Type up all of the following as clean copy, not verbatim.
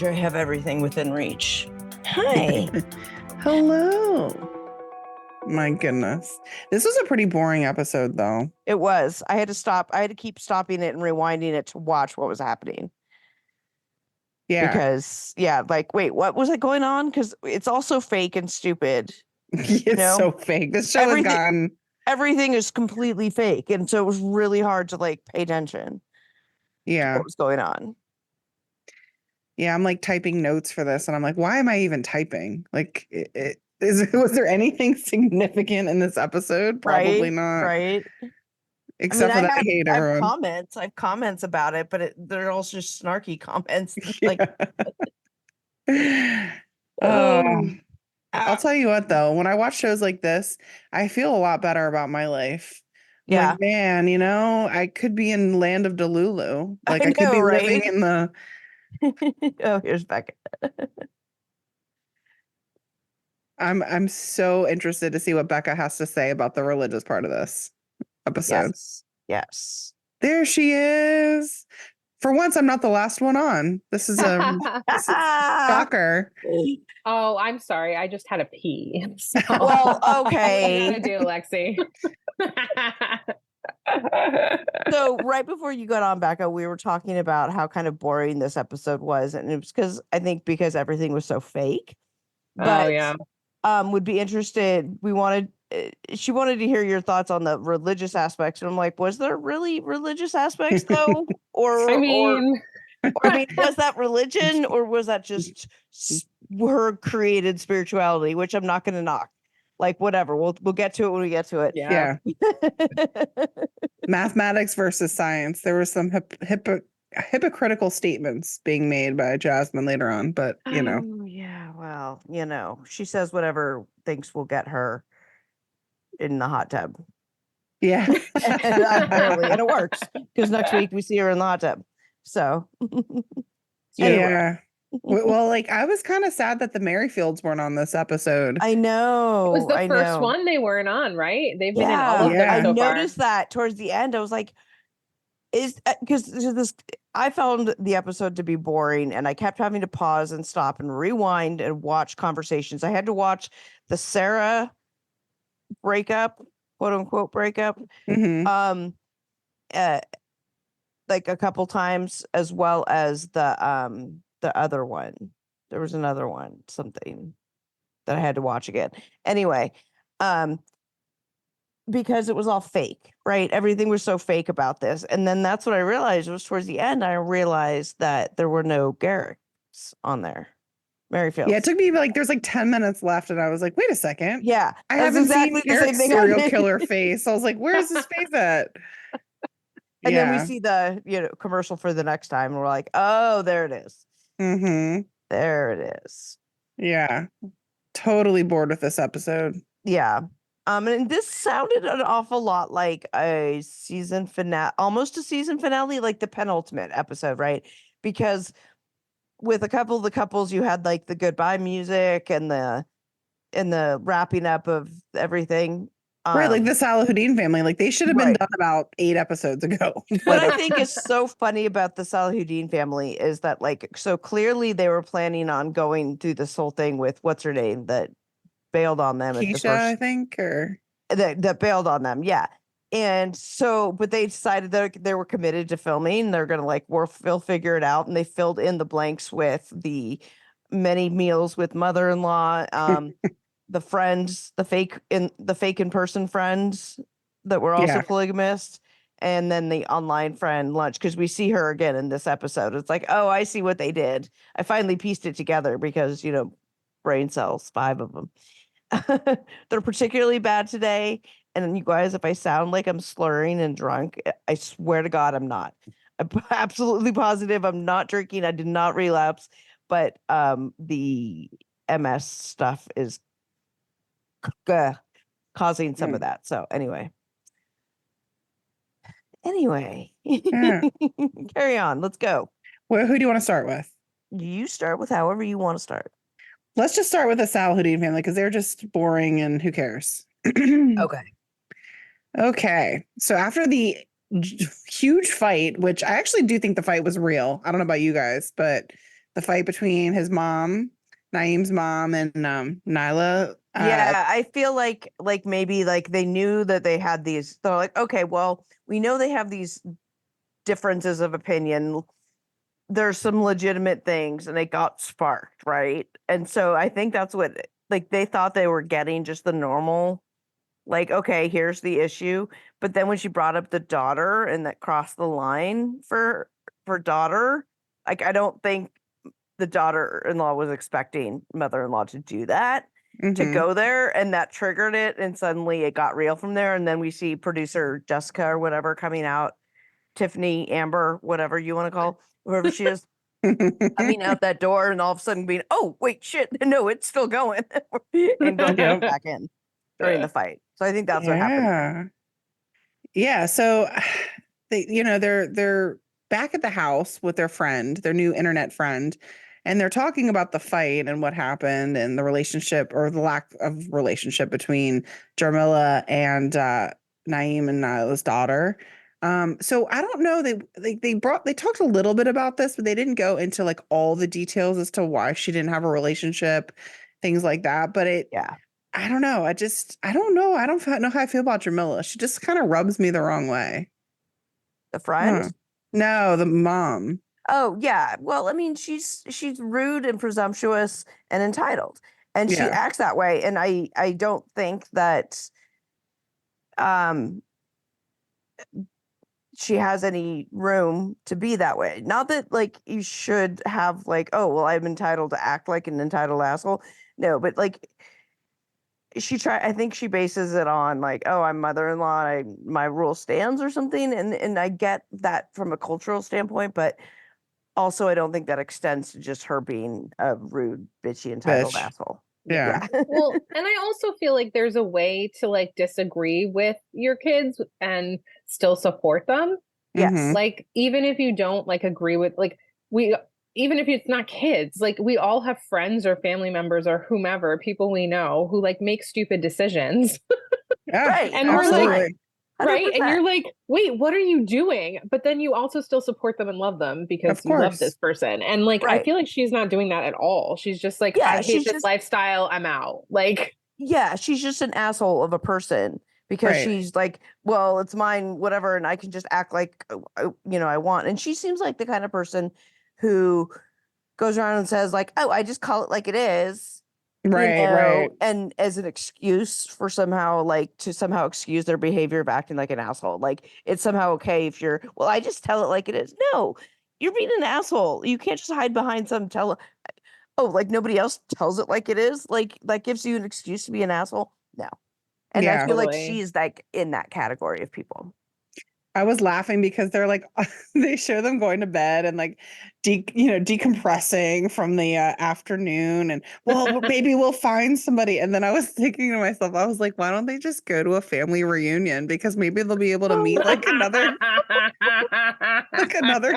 told you I have everything within reach. Hi. Hello. My goodness. This was a pretty boring episode, though. It was. I had to stop. I had to keep stopping it and rewinding it to watch what was happening. Yeah. Because, like, wait, what was going on? Because it's also fake and stupid. It's so fake. This show has gone. Everything is completely fake. And so it was really hard to, like, pay attention to what was going on. Yeah, I'm like typing notes for this, and I'm like, why am I even typing? Like, was there anything significant in this episode? Probably not. Right. Except for that I hate everyone. I have comments about it, but they're also just snarky comments. I'll tell you what, though, when I watch shows like this, I feel a lot better about my life. Yeah. Like, man, I could be in land of Delulu. Like, I could be living in the. Oh, here's Becca. I'm so interested to see what Becca has to say about the religious part of this episode. Yes. There she is. For once, I'm not the last one on. This is a shocker. Oh, I'm sorry. I just had a pee. So. Well, okay. What do you gotta do, Lexi? So right before you got on, Becca, we were talking about how kind of boring this episode was, and it was because everything was so fake. But would be interested. She wanted to hear your thoughts on the religious aspects, and I'm like, was there really religious aspects though, or was that religion, or was that just her created spirituality, which I'm not going to knock. Like, whatever, we'll get to it when we get to it. Yeah. Mathematics versus science. There were some hypocritical statements being made by Jasmine later on, but Oh, yeah, well, she says whatever thinks will get her in the hot tub. Yeah. and it works because next week we see her in the hot tub. So yeah. Well, like, I was kind of sad that the Merrifields weren't on this episode. I know. It was the first one they weren't on, right? They've been in all of them I so noticed that towards the end. I was like, because I found the episode to be boring, and I kept having to pause and stop and rewind and watch conversations. I had to watch the Sara breakup, quote unquote breakup, Mm-hmm. like a couple times, as well as the other one. There was another one, something that I had to watch again. Anyway, because it was all fake, right? Everything was so fake about this. And then that's what I realized was towards the end, I realized that there were no Garricks on there. Merrifields. Yeah, it took me there's 10 minutes left, and I was like, wait a second. Yeah. I haven't seen Eric's serial killer face. I was like, where's his face at? And then we see the commercial for the next time, and we're like, oh, there it is. Mm-hmm. There it is. Yeah. Totally bored with this episode. Yeah. And this sounded an awful lot like a season finale, almost a season finale, like the penultimate episode, right? Because with a couple of the couples, you had like the goodbye music and the wrapping up of everything. Right, like the Salahuddin family, like they should have been done about 8 episodes ago. What I think is so funny about the Salahuddin family is that, like, so clearly they were planning on going through this whole thing with what's her name that bailed on them Keisha, at the first, I think, or that bailed on them, yeah. And so, but they decided that they were committed to filming. They're gonna we'll figure it out, and they filled in the blanks with the many meals with mother-in-law. The friends, the fake in-person friends that were also polygamists, and then the online friend lunch, because we see her again in this episode. It's like, oh, I see what they did. I finally pieced it together because, brain cells, 5 of them. They're particularly bad today. And you guys, if I sound like I'm slurring and drunk, I swear to God, I'm not. I'm absolutely positive I'm not drinking. I did not relapse, but the MS stuff is causing some of that. So anyway, carry on. Let's go. Well, who do you want to start with? You start with however you want to start. Let's just start with the Salahuddin family because they're just boring and who cares? Okay. So after the huge fight, which I actually do think the fight was real. I don't know about you guys, but the fight between his mom, Naeem's mom, and Nyla. Yeah, I feel like maybe like they knew that they had these. They're like, okay, well, we know they have these differences of opinion. There's some legitimate things, and it got sparked, right? And so I think that's what like they thought they were getting just the normal, like, okay, here's the issue. But then when she brought up the daughter and that crossed the line for daughter, like I don't think the daughter-in-law was expecting mother-in-law to do that, to Mhm. go there, and that triggered it, and suddenly it got real from there. And then we see producer Jessica or whatever coming out, Tiffany, Amber, whatever you want to call whoever she is, coming out that door, and all of a sudden being, oh wait, shit, no, it's still going, and going Yep. back in during the fight. So I think that's what happened. Yeah. Yeah. So they're back at the house with their friend, their new internet friend, and they're talking about the fight and what happened and the relationship or the lack of relationship between Jameelah and Naeem and Nyla's daughter. So I don't know. They talked a little bit about this, but they didn't go into like all the details as to why she didn't have a relationship, things like that. But Yeah. I don't know. I don't know. I don't know how I feel about Jameelah. She just kind of rubs me the wrong way. The friend? Huh. No, the mom. Oh, yeah. Well, I mean, she's rude and presumptuous and entitled, and she Yeah. acts that way. And I don't think that um she has any room to be that way. Not that like you should have like, oh, well, I'm entitled to act like an entitled asshole. No, but like I think she bases it on like, oh, I'm mother-in-law, my rule stands or something. And I get that from a cultural standpoint, but also I don't think that extends to just her being a rude, bitchy, entitled Bitch. asshole. Yeah. Well, and I also feel like there's a way to like disagree with your kids and still support them. Yes. Mhm. Like, even if you don't like agree with like even if it's not kids, like we all have friends or family members or whomever, people we know who like make stupid decisions. Yeah. Right. And we're absolutely. like, right? And 100%. you're like, wait, what are you doing? But then you also still support them and love them because Of you love this course. person. And like, I Right. feel like she's not doing that at all. She's just like, Yeah, I hate she's this just lifestyle. I'm out. Like, yeah, she's just an asshole of a person because Right. she's like, well, it's mine, whatever, and I can just act like I want. And she seems like the kind of person who goes around and says like, oh, I just call it like it is, Right. and as an excuse for somehow like to somehow excuse their behavior of acting like an asshole. Like it's somehow okay if you're, well, I just tell it like it is. No, you're being an asshole. You can't just hide behind some oh, like nobody else tells it like it is. Like that gives you an excuse to be an asshole. No. And I Yeah. feel like totally. she's like in that category of people. I was laughing because they're like they show them going to bed and like decompressing from the afternoon and well maybe we'll find somebody, and then I was thinking to myself, I was like, why don't they just go to a family reunion, because maybe they'll be able to meet like another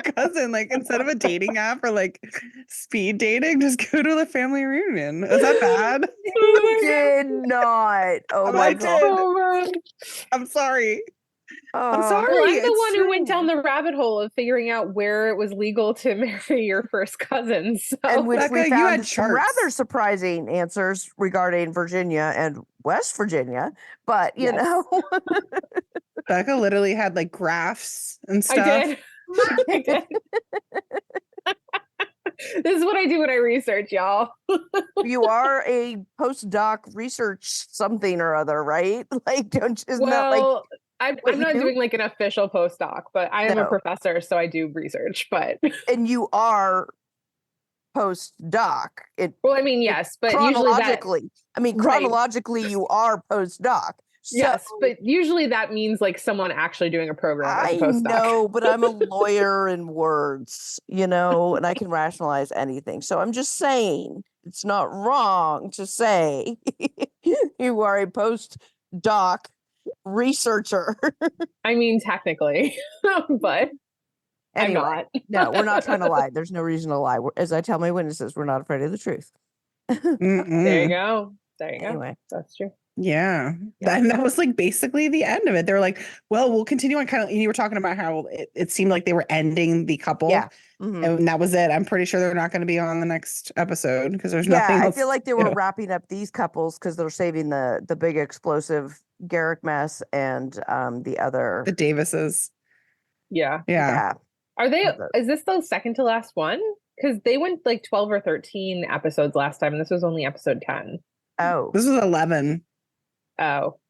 cousin, like instead of a dating app or like speed dating, just go to the family reunion. Is that bad? You did not. Oh my I god. did. Oh, right. I'm sorry. I'm Oh, sorry. Well, I'm the It's one who went true. down the rabbit hole of figuring out where it was legal to marry your first cousin. So and which we Becca, you had found some rather charts. surprising answers regarding Virginia and West Virginia, but you Yes. know, Becca literally had like graphs and I stuff. did. I did. This is what I do when I research, y'all. you are a postdoc research something or other, right? Like, isn't that like Well, I'm what you not do? doing like an official postdoc, but I am a No. professor, so I do research. But And you are postdoc. well, I mean, yes, but usually that chronologically, you are postdoc. So yes, but usually that means like someone actually doing a program as a I postdoc. know, but I'm a lawyer in words, and I can rationalize anything. So I'm just saying it's not wrong to say you are a postdoc researcher. I mean, technically, but I'm Anyway, not. no, we're not trying to lie. There's no reason to lie. As I tell my witnesses, we're not afraid of the truth. There you Mm-mm. go. There you go. Anyway, That's true. Yeah. Yeah. And that was like basically the end of it. They were like, well, we'll continue on kind of, you were talking about how it seemed like they were ending the couple. Yeah. Mhm. And that was it. I'm pretty sure they're not going to be on the next episode because there's Yeah, nothing I else. feel like they to were do. wrapping up these couples because they're saving the big explosive Garrick mess and the other. The Davises. Yeah. Yeah. Are they, The- is this the second to last one? Because they went like 12 or 13 episodes last time, and this was only episode 10. Oh. This was 11. Oh.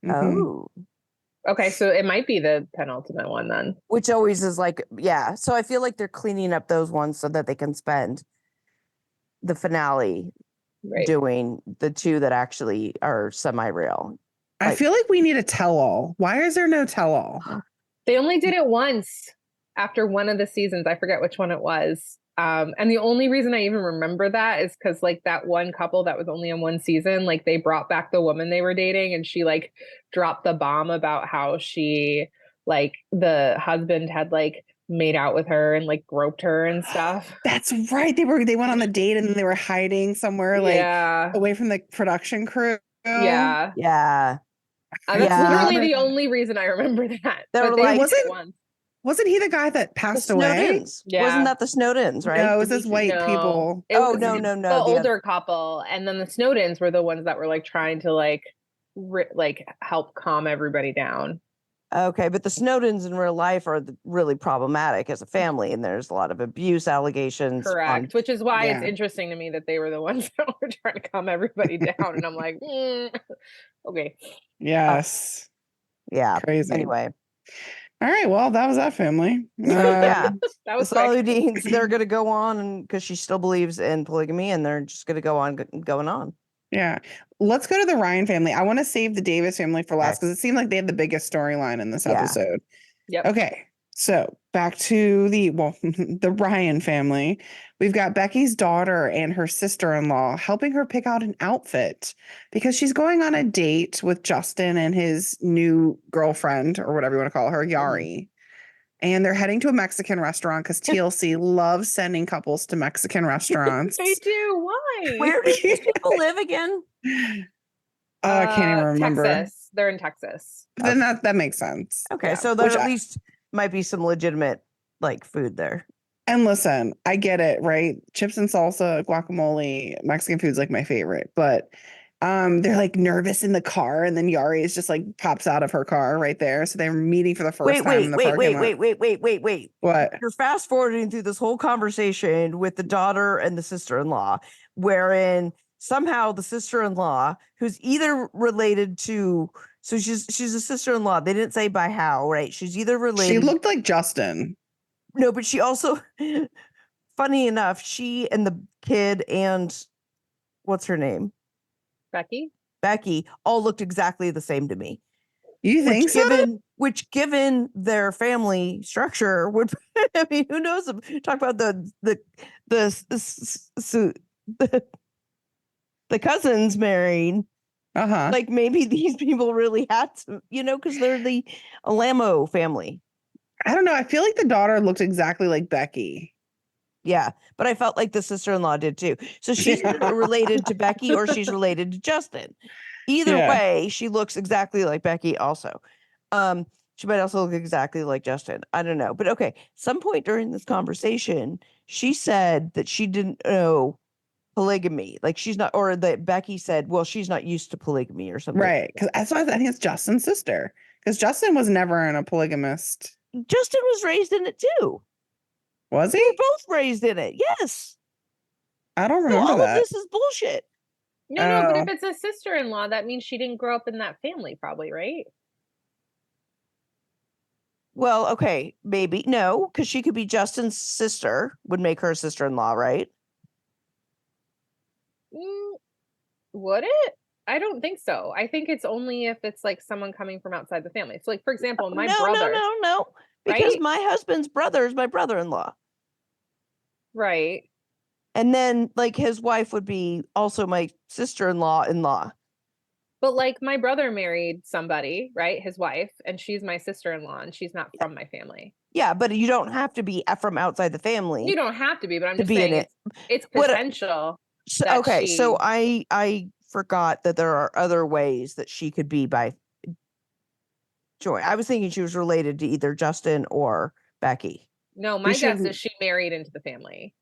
Mhm. Oh. Okay, so it might be the penultimate one then. Which always is like, yeah. So I feel like they're cleaning up those ones so that they can spend the finale Right. doing the two that actually are semi-real. I Like- feel like we need a tell-all. Why is there no tell-all? They only did it once after one of the seasons. I forget which one it was. And the only reason I even remember that is because like that one couple that was only in one season, like they brought back the woman they were dating and she like dropped the bomb about how she like the husband had like made out with her and like groped her and stuff. That's right. They went on the date and then they were hiding somewhere like Yeah. away from the production crew. Yeah. Yeah. That's Yeah. literally the only reason I remember that. They But were they like- did it once. Wasn't he the guy that The passed away? Snowdens. Yeah. Wasn't that the Snowdens, right? No, it was Did this we- white No. people. It Oh, was no. the The other- older couple, and then the Snowdens were the ones that were like trying to like help calm everybody down. Okay, but the Snowdens in real life are really problematic as a family, and there's a lot of abuse allegations. Correct, which is why it's Yeah. interesting to me that they were the ones that were trying to calm everybody down, and I'm like, okay. Yes. Yeah. Crazy. Anyway, All right. Well, that was that family. yeah. That The was quick. Salahuddins, they're going to go on, and because she still believes in polygamy, and they're just going to go on going on. Yeah. Let's go to the Ryan family. I want to save the Davis family for last Okay. because it seemed like they had the biggest storyline in this Yeah. episode. Yep. Okay. So back to the Ryan family. We've got Becky's daughter and her sister-in-law helping her pick out an outfit because she's going on a date with Justin and his new girlfriend, or whatever you want to call her, Yary. And they're heading to a Mexican restaurant because TLC loves sending couples to Mexican restaurants. They do. Why? Where do these people live again? I can't even remember. Texas. They're in Texas. Then that makes sense. Okay, Yeah. so there Which at I- least might be some legitimate like food there. And listen, I get it, right? Chips and salsa, guacamole, Mexican food's like my favorite, but they're like nervous in the car, and then Yari is just like pops out of her car right there. So they're meeting for the first time in the parking lot. Wait. What? You're fast forwarding through this whole conversation with the daughter and the sister-in-law, wherein somehow the sister-in-law, who's either related to, so she's a sister-in-law. They didn't say by how, right? She's either related. She looked like Justin. No, but she also, funny enough, she and the kid and what's her name? Becky all looked exactly the same to me. You think Which so? given their family structure would, I mean, who knows? Talk about the cousins married. Uh-huh. Like maybe these people really had to, because they're the Alamo family. I don't know. I feel like the daughter looked exactly like Becky. Yeah, but I felt like the sister-in-law did too. So she's either related to Becky or she's related to Justin. Either Yeah. way, she looks exactly like Becky also. She might also look exactly like Justin. I don't know. But okay, some point during this conversation, she said that she didn't know polygamy. Like she's not, or that Becky said, well, she's not used to polygamy or something. Right. Because that's why I think it's Justin's sister. Because Justin was never in a polygamist. Justin was raised in it too. Was They he? were both raised in it. Yes. I don't So remember all that. of this is bullshit. No, but Oh. if it's a sister-in-law, that means she didn't grow up in that family, probably, right? Well, okay, maybe. No, because she could be Justin's sister, would make her sister-in-law, right? Would it? I don't think so. I think it's only if it's like someone coming from outside the family. So, like, for example, my brother. No. Because Right? my husband's brother is my brother-in-law. Right. And then like his wife would be also my sister-in-law. But like my brother married somebody, right? His wife, and she's my sister-in-law, and she's not from my family. Yeah, but you don't have to be from outside the family. You don't have to be, but I'm To just be in saying it. it's What- potential. So, that okay, so she- I forgot that there are other ways that she could be by Joy. I was thinking she was related to either Justin or Becky. No, my guess is she married into the family.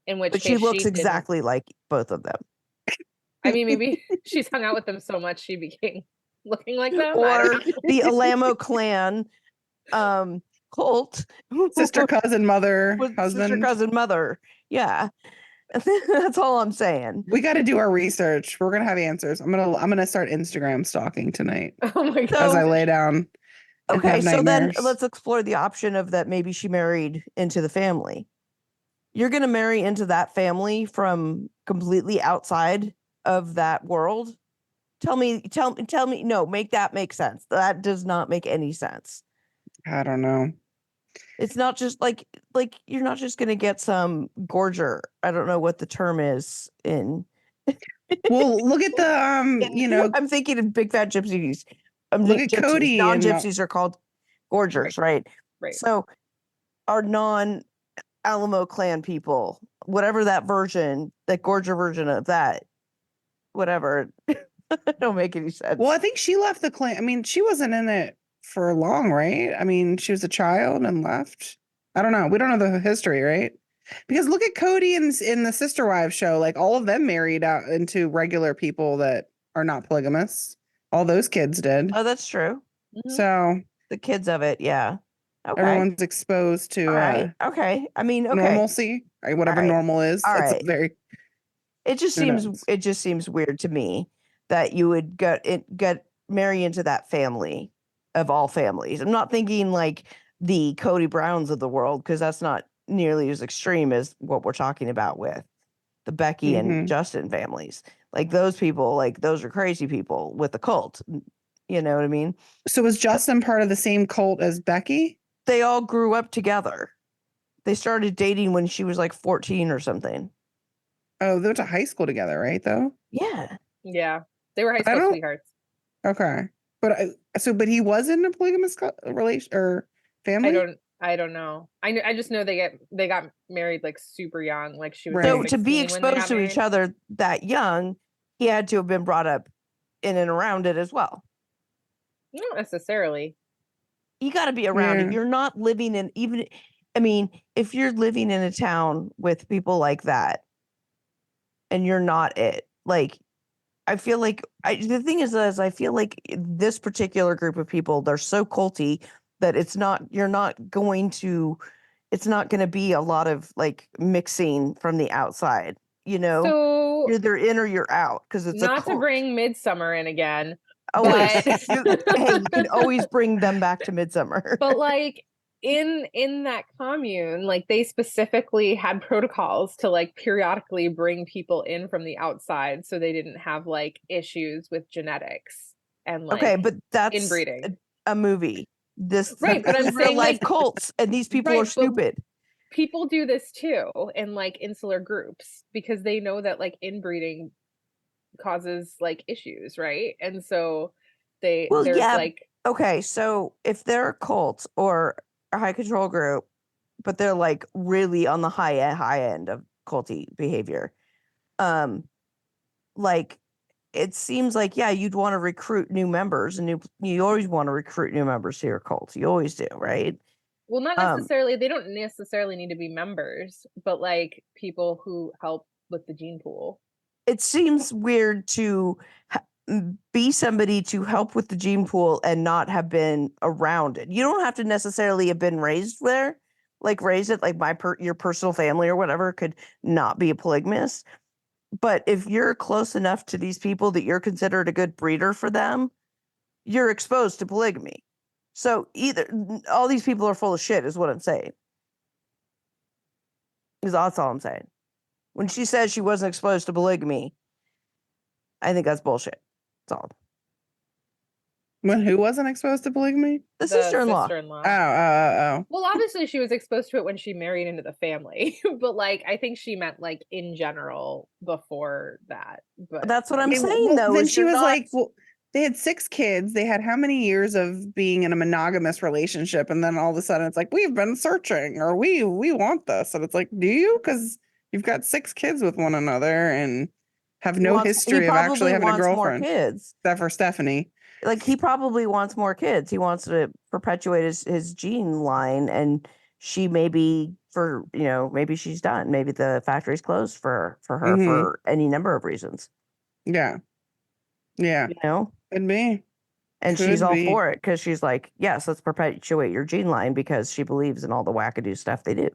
In which But case she looks didn't. exactly like both of them. I mean, maybe she's hung out with them so much she became looking like them. I Or don't know. the Alamo clan cult. Sister, cousin, mother, with husband. sister, cousin, mother. Yeah. That's all I'm saying. We got to do our research. We're gonna have answers. I'm gonna start Instagram stalking tonight Oh my god. as I So, lay down. And okay, have so then nightmares. let's explore the option of that maybe she married into the family. You're going to marry into that family from completely outside of that world? Tell me, no, make that make sense. That does not make any sense. I don't know. It's not just like you're not just going to get some gorger. I don't know what the term is in. Well, look at the I'm thinking of big fat gypsies. Look at gypsies. Cody and Non-gypsies are called gorgers, right? Right. So our non-Alamo clan people, whatever that version, that gorger version of that, whatever, don't make any sense. Well, I think she left the clan. I mean, she wasn't in it for long, right? I mean, she was a child and left. I don't know. We don't know the history, right? Because look at Cody in the Sister Wives show. Like all of them married out into regular people that are not polygamous. All those kids did. Oh, that's true. So The kids of it, yeah. Okay. everyone's exposed to All right. Okay. I mean, okay. normalcy, or whatever All right. normal is. All That's right. very. It just Who seems knows? weird to me that you would get marry into that family of all families. I'm not thinking like the Cody Browns of the world, because that's not nearly as extreme as what we're talking about with the Becky and Mhm. Justin families. Like those people, like those are crazy people with the cult. You know what I mean? So was Justin part of the same cult as Becky? They all grew up together. They started dating when she was like 14 or something. Oh, they went to high school together, right? Though. Yeah. Yeah. They were high I school don't- sweethearts. Okay, but but he was in a polygamous relation or family. I don't know. I just know they got married like super young. Like she was Right. So like to be 16 when they exposed got to each married. other that young, he had to have been brought up in and around it as well. Not necessarily. You got to be around Yeah. it. You're not living in I mean, if you're living in a town with people like that and you're not it, like I feel like the thing is I feel like this particular group of people, they're so culty that it's not going to be a lot of like mixing from the outside, you know? So You're either in or you're out because it's a not to cult. bring Midsummer in again. Always. But Hey, you can always bring them back to Midsummer. but like in that commune, like they specifically had protocols to like periodically bring people in from the outside so they didn't have like issues with genetics and like Okay, but that's inbreeding. a movie. This Right, but I'm real saying, life like- cults, and these people Right, are but- stupid. People do this too in like insular groups because they know that like inbreeding causes like issues, right? And so there's yeah, like okay, so if they're a cult or a high control group, but they're like really on the high end of culty behavior, like it seems like you'd want to recruit new members and you always want to recruit new members to your cult. You always do, right? well, not necessarily. They don't necessarily need to be members, but like people who help with the gene pool. It seems weird to be somebody to help with the gene pool and not have been around it. You don't have to necessarily have been raised there, like raised it, like your personal family or whatever could not be a polygamist. But if you're close enough to these people that you're considered a good breeder for them, you're exposed to polygamy. So either all these people are full of shit is what I'm saying. That's all I'm saying. When she says she wasn't exposed to polygamy, I think that's bullshit. That's all. When who wasn't exposed to polygamy? The sister-in-law. Oh. Well, obviously she was exposed to it when she married into the family, but like I think she meant like in general before that. But That's what I'm Okay, saying, well, though. then is she you're was not- like, well, they had 6 kids. They had how many years of being in a monogamous relationship, and then all of a sudden it's like we've been searching, or we want this, and it's like, do you? Because you've got 6 kids with one another, and have He no wants- he history of actually probably having a wants more girlfriend, kids. except for Stephanie. Like he probably wants more kids. He wants to perpetuate his gene line, and she maybe maybe she's done. Maybe the factory's closed for her for any number of reasons. Yeah. Yeah. Could be. And she's Could all be. for it because she's like, yes, let's perpetuate your gene line because she believes in all the wackadoo stuff they do.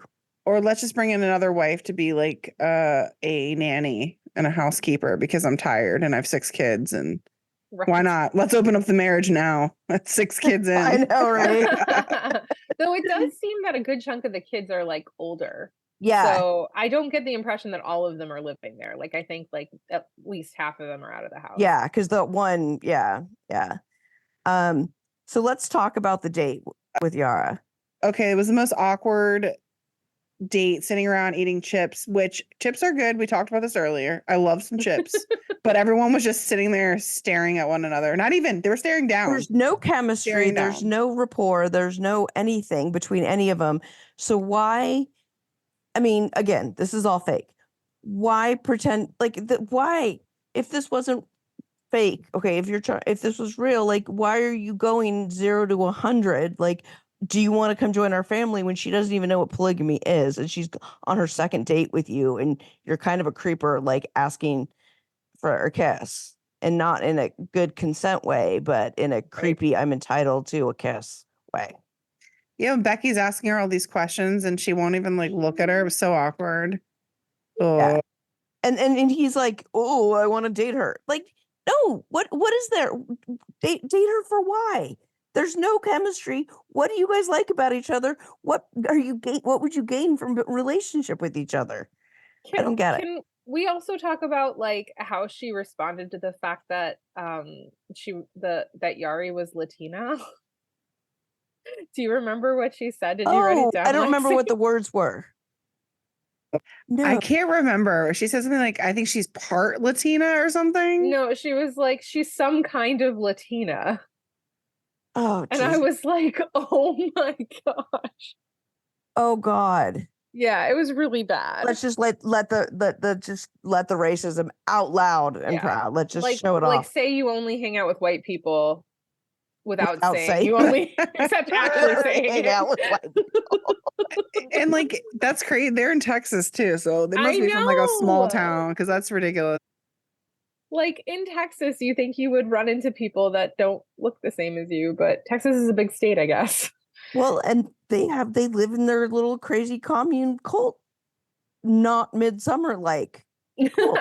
Or let's just bring in another wife to be like a nanny and a housekeeper because I'm tired and I have 6 kids and why not? Let's open up the marriage now. That's 6 kids in. I know, right? Though it does seem that a good chunk of the kids are like older. Yeah. So I don't get the impression that all of them are living there. Like I think like at least half of them are out of the house. Yeah, because the one, yeah. So let's talk about the date with Yara. Okay, it was the most awkward date, sitting around eating chips, which chips are good. We talked about this earlier. I love some chips, but everyone was just sitting there staring at one another. Not even, they were staring down. There's no chemistry. Staring There's down. no rapport. There's no anything between any of them. So why? I mean, again, this is all fake. Why pretend why, if this wasn't fake, okay, if this was real, like, why are you going 0 to 100? Like, do you want to come join our family when she doesn't even know what polygamy is, and she's on her second date with you, and you're kind of a creeper, like asking for a kiss, and not in a good consent way, but in a creepy, I'm entitled to a kiss way. Yeah, Becky's asking her all these questions and she won't even like look at her. It was so awkward. Oh. Yeah. And he's like, oh, I want to date her. Like, no, what is there? Date her for why? There's no chemistry. What do you guys like about each other? What would you gain from a relationship with each other? I don't get it. Can we also talk about like how she responded to the fact that that Yari was Latina? Do you remember what she said? Did you write it down? I don't remember what the words were. No. I can't remember. She said something like, I think she's part Latina or something. No, she was like, she's some kind of Latina. Oh, and I was like, oh my gosh. Oh God. Yeah, it was really bad. Let's just let the racism out loud and proud. Let's just show it off. Like, say you only hang out with white people without saying you only except actually saying hang out with white people. And like that's crazy. They're in Texas too, so they must be from like a small town because that's ridiculous. Like in Texas, you think you would run into people that don't look the same as you, but Texas is a big state, I guess. Well, and they live in their little crazy commune cult, not midsummer like. Cult.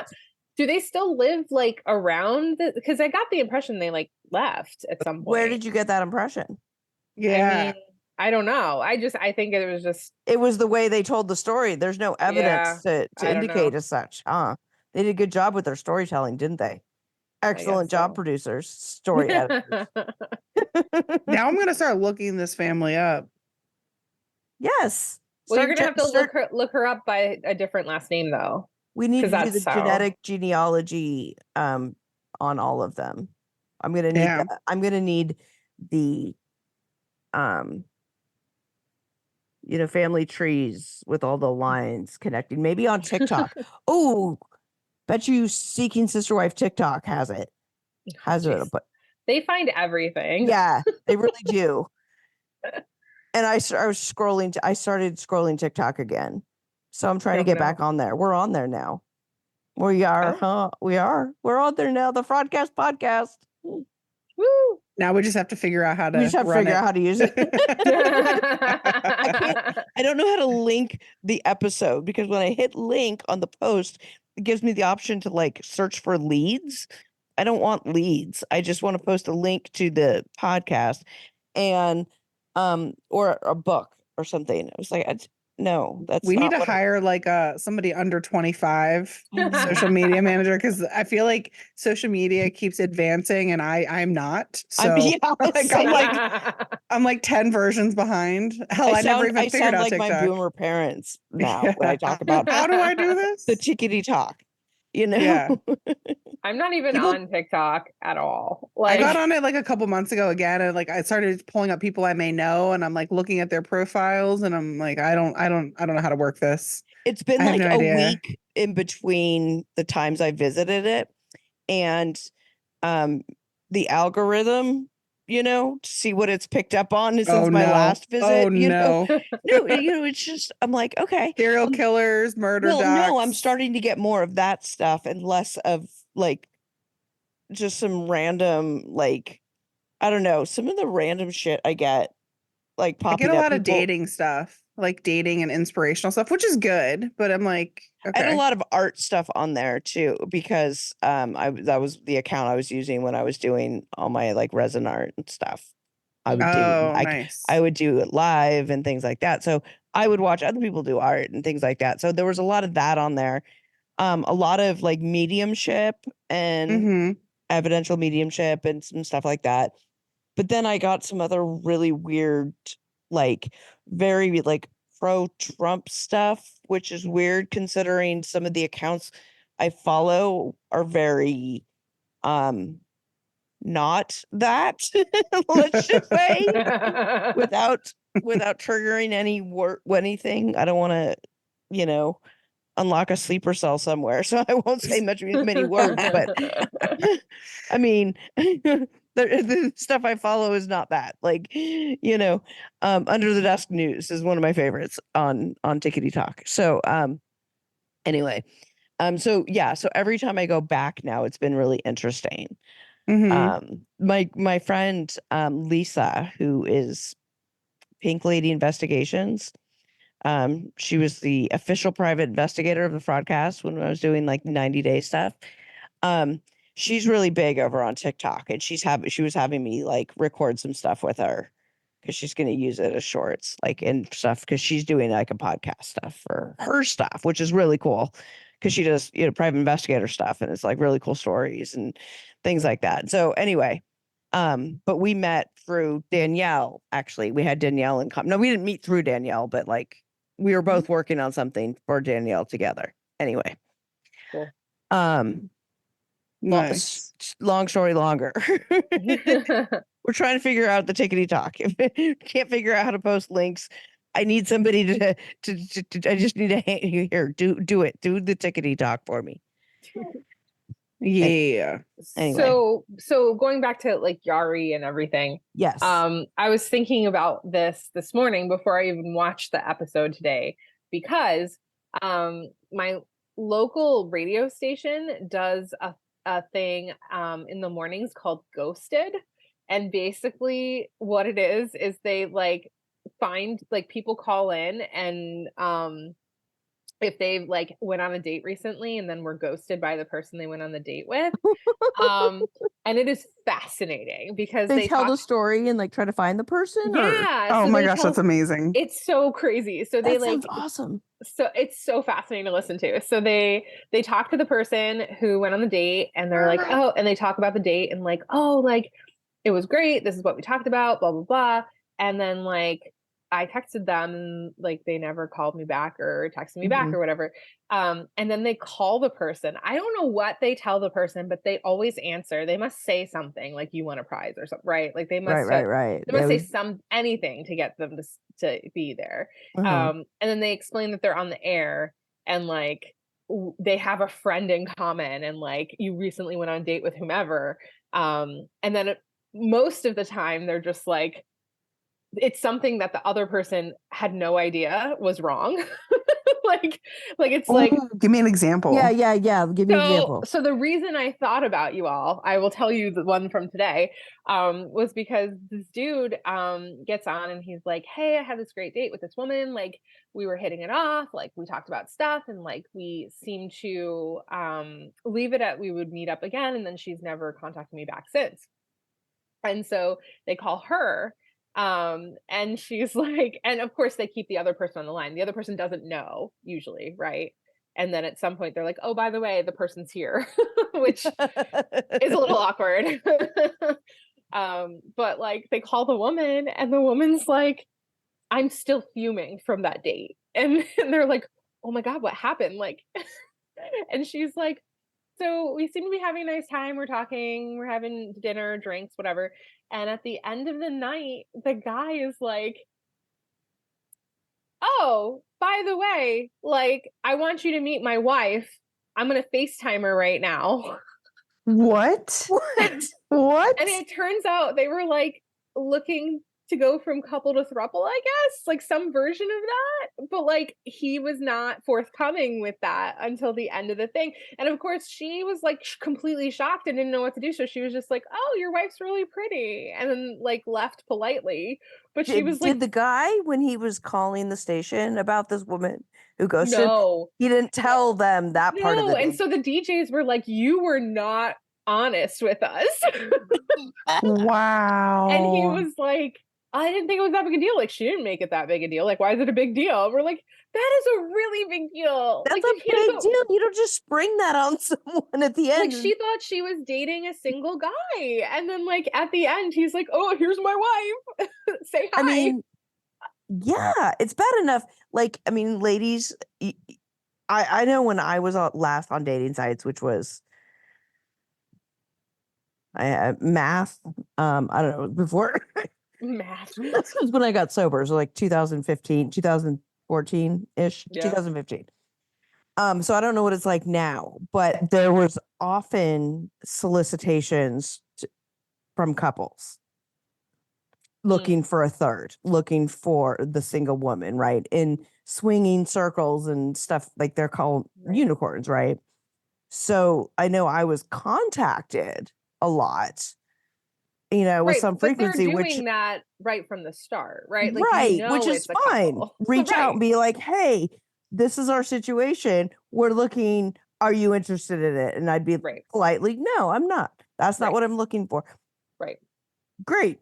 Do they still live like around? Because I got the impression they like left at some point. Where did you get that impression? Yeah. I don't know. I think it was the way they told the story. There's no evidence to indicate as such. They did a good job with their storytelling, didn't they? Excellent job, producers, story editors. Now I'm gonna start looking this family up. Yes. Well, you're gonna have to look her up by a different last name, though. We need to do the genetic genealogy on all of them. I'm gonna need I'm gonna need the family trees with all the lines connecting, maybe on TikTok. Oh, bet you Seeking Sister Wife TikTok has it. But they find everything. Yeah, they really do. And I started scrolling TikTok again. So I'm trying to get back on there. We're on there now. We are, huh? We are. We're on there now. The Fraudcast podcast. Woo! Now we just have to figure out how to. We just have to figure out how to use it. I don't know how to link the episode because when I hit link on the post, it gives me the option to like search for leads. I don't want leads. I just want to post a link to the podcast and or a book or something. I was like, no, that's we need to hire like somebody under 25 social media manager because I feel like social media keeps advancing and I'm not. So I'm like 10 versions behind. Hell, I never even figured out TikTok. My boomer parents now when I talk about how do I do this? The chickadee talk. Yeah. I'm not even on TikTok at all. I got on it like a couple months ago again, and like I started pulling up people I may know, and I'm like looking at their profiles, and I'm like, I don't know how to work this. It's been I have like no a idea. week in between the times I visited it, and the algorithm, to see what it's picked up on Oh since my no. last visit, Oh no. no, it's just I'm like, okay, Serial killers, murder well, no, I'm docs. starting to get more of that stuff and less of like just some random like I don't know, some of the random shit I get like I get popping a up lot of people. dating stuff, like dating and inspirational stuff, which is good, but I'm like, I had a okay. lot of art stuff on there too because that was the account I was using when I was doing all my like resin art and stuff. Oh, I nice. would do it live and things like that. So I would watch other people do art and things like that. So there was a lot of that on there. A lot of like mediumship and Mm-hmm. evidential mediumship and some stuff like that. But then I got some other really weird, like very like pro-Trump stuff, which is weird considering some of the accounts I follow are very not that, let's just say, without triggering anything. I don't want to, unlock a sleeper cell somewhere. So I won't say many words, but I mean, the stuff I follow is not that. Like, Under the Desk News is one of my favorites on Tickety Talk. So anyway, so yeah, so every time I go back now, it's been really interesting. Mm-hmm. My friend Lisa, who is Pink Lady Investigations, she was the official private investigator of the fraudcast when I was doing like 90-day stuff. Um, she's really big over on TikTok, and she was having me like record some stuff with her because she's going to use it as shorts, like and stuff because she's doing like a podcast stuff for her stuff, which is really cool because she does private investigator stuff and it's like really cool stories and things like that. So anyway, but we met through Danielle. Actually, we had Danielle in common. No, we didn't meet through Danielle, but like we were both working on something for Danielle together. Anyway, Cool. Nice. long story longer. We're trying to figure out the tickety talk. If can't figure out how to post links, I need somebody to I just need to here do it. Do the tickety talk for me. Yeah. Anyway. So going back to like Yari and everything. Yes. I was thinking about this morning before I even watched the episode today because my local radio station does a thing in the mornings called Ghosted, and basically what it is they like find like people call in and if they've like went on a date recently and then were ghosted by the person they went on the date with. And it is fascinating because they they tell talk the story and like try to find the person. yeah. Oh So my they gosh, that's amazing. it's so crazy. So they that like sounds awesome. so it's so fascinating to listen to. So they talk to the person who went on the date and they're like, oh, and they talk about the date and like, oh, like it was great. This is what we talked about, blah, blah, blah. And then like I texted them and like they never called me back or texted me back or whatever. And then they call the person. I don't know what they tell the person, but they always answer. They must say something like you won a prize or something, right? Like they must Right. they must say anything to get them to be there. And then they explain that they're on the air and like they have a friend in common and like you recently went on a date with whomever. And then most of the time they're just like, it's something that the other person had no idea was wrong. like it's like, give me an example. Yeah. Give me an example. so the reason I thought about you all, I will tell you the one from today, was because this dude gets on and he's like, hey, I had this great date with this woman. Like we were hitting it off, like we talked about stuff and like we seemed to leave it at we would meet up again. And then she's never contacted me back since. And so they call her and she's like, and of course they keep the other person on the line. The other person doesn't know usually, right? And then at some point they're like, oh, by the way, the person's here, which is a little awkward. But like they call the woman and the woman's like, I'm still fuming from that date. And they're like, oh my God, what happened? Like, and she's like, so we seem to be having a nice time. We're talking, we're having dinner, drinks, whatever. And at the end of the night, the guy is like, oh, by the way, like, I want you to meet my wife. I'm going to FaceTime her right now. What? What? What? And it turns out they were like looking to go from couple to throuple, I guess, like some version of that. But like he was not forthcoming with that until the end of the thing. And of course, she was like completely shocked and didn't know what to do. So she was just like, "Oh, your wife's really pretty," and then like left politely. But she was like, Did the guy, when he was calling the station about this woman who ghosted him, "No, he didn't tell them that part of no." the And day? so the DJs were like, "You were not honest with us." Wow. And he was like, "I didn't think it was that big a deal. Like, she didn't make it that big a deal. Like, why is it a big deal?" We're like, "That is a really big deal. That's Like, a you can't big go." deal. You don't just spring that on someone at the Like, end. she thought she was dating a single guy. And then, like, at the end, he's like, "Oh, here's my wife. Say hi." I mean, yeah, it's bad enough. Like, I mean, ladies, I know when I was last on dating sites, which was math. I don't know, before Math. this was when I got sober. So like 2015, 2014 ish, Yeah. 2015. So I don't know what it's like now, but there was often solicitations from couples looking for a third, looking for the single woman, right? In swinging circles and stuff, like they're called unicorns, right? So I know I was contacted a lot, with Right, some but they're frequency, which doing that right from the start, right? Like, right, which is it's a fine. couple. Reach out and Right. be like, hey, this is our situation. We're looking, are you interested in it? And I'd be Right. politely, no, I'm not. That's not Right. what I'm looking for. Right. Great.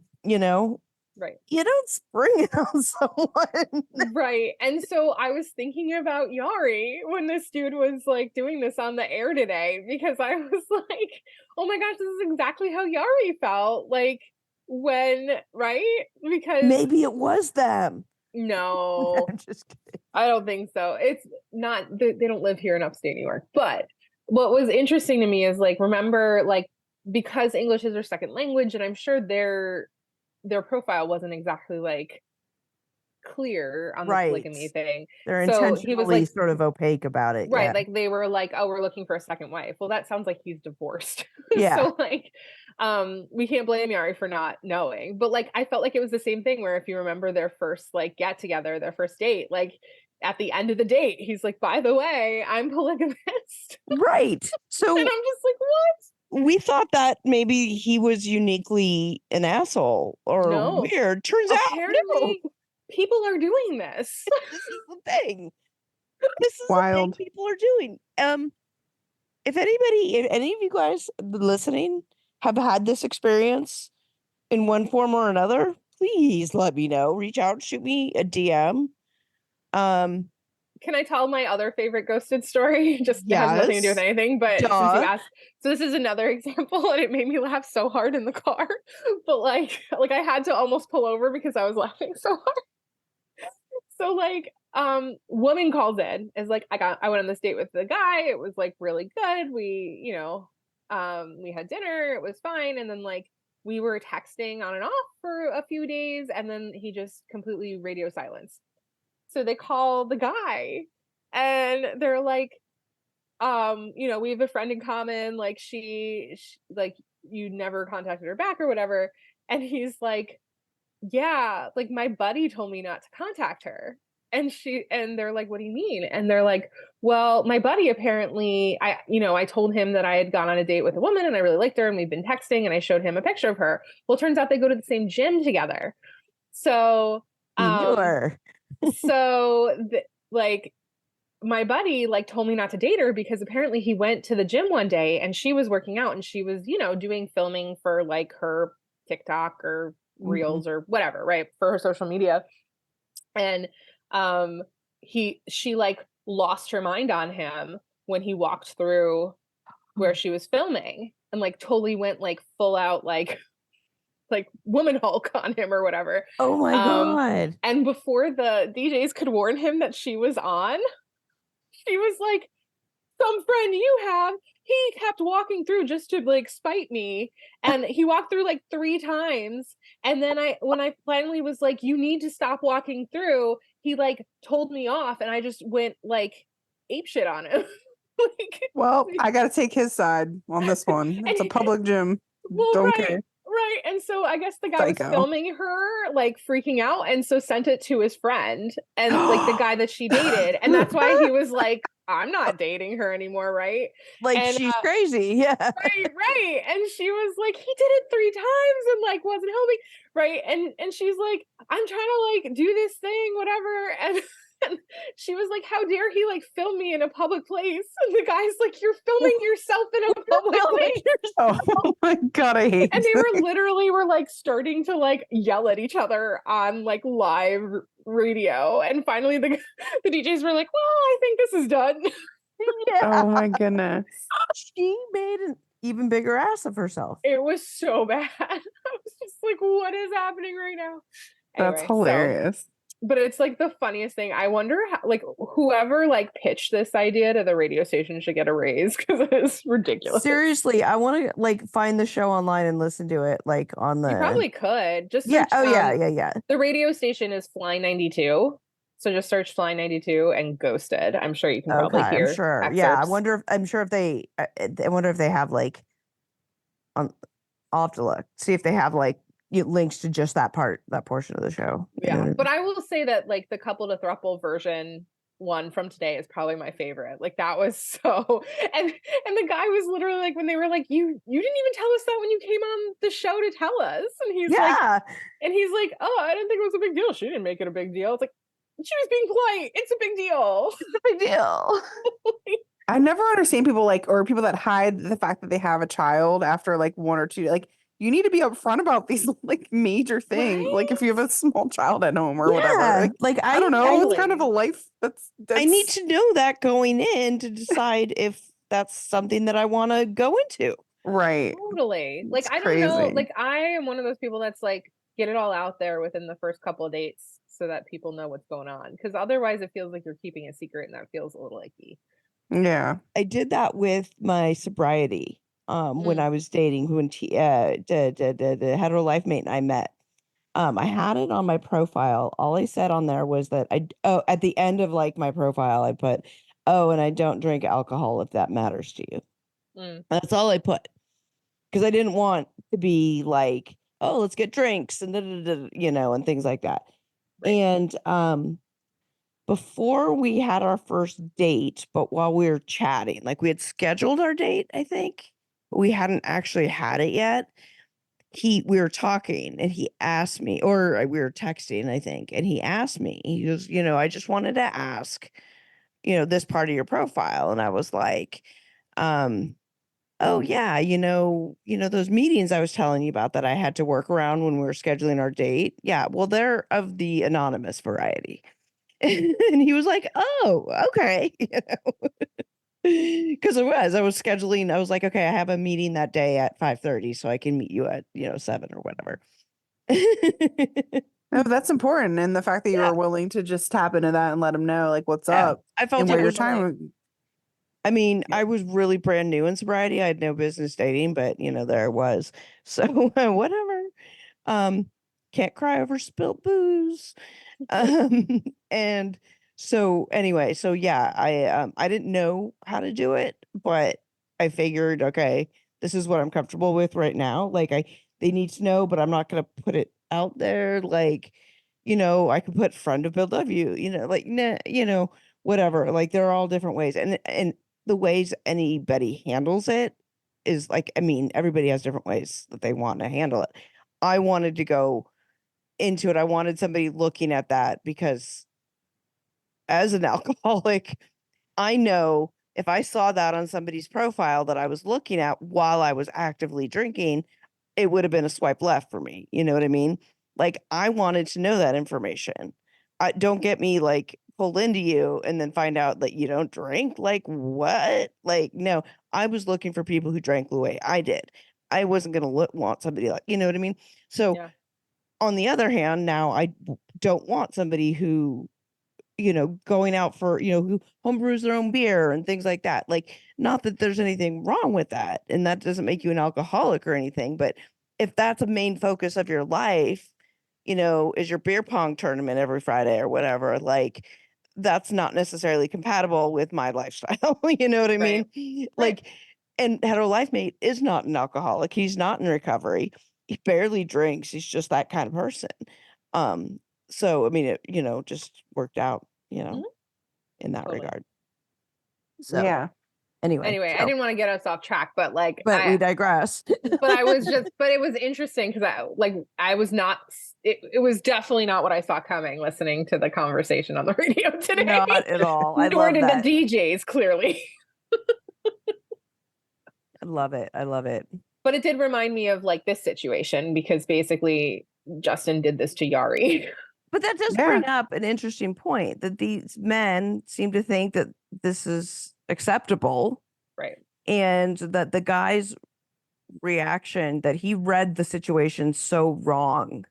Right. You don't spring it on someone. Right. And so I was thinking about Yari when this dude was like doing this on the air today, because I was like, "Oh my gosh, this is exactly how Yari felt." Like, right? Because Maybe it was them. no, I'm just kidding. I don't think so. It's not, they don't live here in upstate New York. But what was interesting to me is, like, remember, like, because English is their second language, and I'm sure their profile wasn't exactly like clear on the Right. polygamy thing. They're So he was intentionally like, sort of opaque about it. right, Yeah. like they were like, "Oh, we're looking for a second wife." Well, that sounds like he's divorced. Yeah. So like, we can't blame Yari for not knowing. But like, I felt like it was the same thing where, if you remember their first like get together, their first date, like at the end of the date, he's like, "By the way, I'm polygamist." Right. So And I'm just like, "What?" we thought that maybe he was uniquely an asshole or No. weird. Turns out, no. Apparently, people are doing this. This is the thing. This is the thing Wild. people are doing. If any of you guys listening have had this experience in one form or another, please let me know. Reach out, shoot me a DM. Can I tell my other favorite ghosted story? Just it has nothing to do with Yes. anything, but since you Duh. asked, so this is another example, and it made me laugh so hard in the car. But like I had to almost pull over because I was laughing so hard. So like, woman calls in, is like, I went on this date with the guy. It was like really good. We had dinner. It was fine, and then like we were texting on and off for a few days, and then he just completely radio silence. So they call the guy, and they're like, we have a friend in common. Like she like, you never contacted her back or whatever. And he's like, "Yeah, like my buddy told me not to contact her." And they're like, "What do you mean?" And they're like, "Well, my buddy apparently, I told him that I had gone on a date with a woman and I really liked her and we've been texting, and I showed him a picture of her. Well, it turns out they go to the same gym together. So, Sure. like my buddy like told me not to date her because apparently he went to the gym one day and she was working out and she was, doing filming for like her TikTok or reels or whatever, right? For her social media. And she like lost her mind on him when he walked through where she was filming, and like totally went like full out like woman Hulk on him or whatever. Oh my God. And before the DJs could warn him that she was on, she was like, "Some friend you have, he kept walking through just to like spite me. And he walked through like 3 times. And then when I finally was like, you need to stop walking through, he like told me off and I just went like ape shit on him. Like, Well, I got to take his side on this one. It's a and public gym. well, Don't right, care. right. And so I guess the guy was Psycho. filming her like freaking out and so sent it to his friend and like the guy that she dated. And that's why he was like, I'm not dating her anymore, right? Like And she's crazy. Yeah. right. And she was like, he did it 3 times and like wasn't helping, right? And she's like, I'm trying to like do this thing, whatever. And she was like, how dare he like film me in a public place? And the guy's like, you're filming yourself in a public place. Oh my God, I hate And they this. were literally like starting to like yell at each other on like live radio. And finally the DJs were like, well, I think this is done. Yeah. Oh my goodness. She made an even bigger ass of herself. It was so bad. I was just like, what is happening right now? That's Anyway, hilarious. but it's like the funniest thing. I wonder how, like whoever like pitched this idea to the radio station should get a raise because it's ridiculous. Seriously, I want to like find the show online and listen to it like on the. You probably could just Yeah. search, Oh yeah. The radio station is Fly 92. So just search Fly 92 and Ghosted. I'm sure you can probably Okay, hear. I'm sure. Yeah, I excerpts. wonder if I'm sure if they. I wonder if they have like. On, I'll have to look see if they have like links to just that portion of the show. You know Yeah, what I but mean? I will say that like the couple to throuple version one from today is probably my favorite. Like that was so and the guy was literally like when they were like, you didn't even tell us that when you came on the show to tell us. And he's Yeah. like, oh, I didn't think it was a big deal. She didn't make it a big deal. It's like she was being polite. It's a big deal. It's a big deal. I never understand people like, or people that hide the fact that they have a child after like 1 or 2. Like, you need to be upfront about these like major things. Like, if you have a small child at home or whatever. Yeah, Like, like I don't know. It's kind of a Exactly. life that's I need to know that going in to decide if that's something that I want to go into. right. Totally. Like It's I don't know. crazy. Like I am one of those people that's like get it all out there within the first couple of dates so that people know what's going on. Because otherwise it feels like you're keeping a secret and that feels a little icky. Yeah. I did that with my sobriety when Mm. I was dating when the hetero life mate and I met. I had it on my profile. All I said on there was that at the end of like my profile I put, oh, and I don't drink alcohol if that matters to you. Mm. That's all I put. Because I didn't want to be like, oh, let's get drinks and and things like that. Right. And before we had our first date, but while we were chatting, like we had scheduled our date, I think, but we hadn't actually had it yet. We were talking and he asked me, or we were texting, I think, and he asked me, he goes, I just wanted to ask, this part of your profile. And I was like, oh yeah, those meetings I was telling you about that I had to work around when we were scheduling our date. Yeah, well, they're of the anonymous variety. And he was like, oh, okay. Because I was scheduling, I was like, okay, I have a meeting that day at 5:30, so I can meet you at 7 or whatever. No, that's important. And the fact that you Yeah. were willing to just tap into that and let them know like what's Yeah, up I felt and it where your was time. I mean, Yeah. I was really brand new in sobriety. I had no business dating, but there I was. So whatever. Can't cry over spilt booze. And so anyway, so yeah, I didn't know how to do it, but I figured, okay, this is what I'm comfortable with right now. Like they need to know, but I'm not gonna put it out there. Like, I could put friend of Bill W, like nah, whatever. Like there are all different ways. And the ways anybody handles it is like, I mean, everybody has different ways that they want to handle it. I wanted to go into it. I wanted somebody looking at that because as an alcoholic, I know if I saw that on somebody's profile that I was looking at while I was actively drinking, it would have been a swipe left for me. You know what I mean? Like I wanted to know that information. Don't get me like pulled into you and then find out that you don't drink. Like what? Like no, I was looking for people who drank the way I did. I wasn't going to want somebody like, you know what I mean? So Yeah. on the other hand, now I don't want somebody who going out for, who homebrews their own beer and things like that. Like, not that there's anything wrong with that, and that doesn't make you an alcoholic or anything, but if that's a main focus of your life, is your beer pong tournament every Friday or whatever, like that's not necessarily compatible with my lifestyle. You know what I mean? Right. Like, and hetero life mate is not an alcoholic. He's not in recovery. He barely drinks. He's just that kind of person. So I mean, it, just worked out, Mhm. in that Totally. regard. So Yeah. anyway, I didn't want to get us off track, but like, but we digress. but it was interesting because I was not, it was definitely not what I saw coming listening to the conversation on the radio today. Not at all. I Nor love did that. the DJs, clearly. I love it. I love it. But it did remind me of like this situation because basically Justin did this to Yari. But that does bring up an interesting point that these men seem to think that this is acceptable. Right. And that the guy's reaction, that he read the situation so wrong,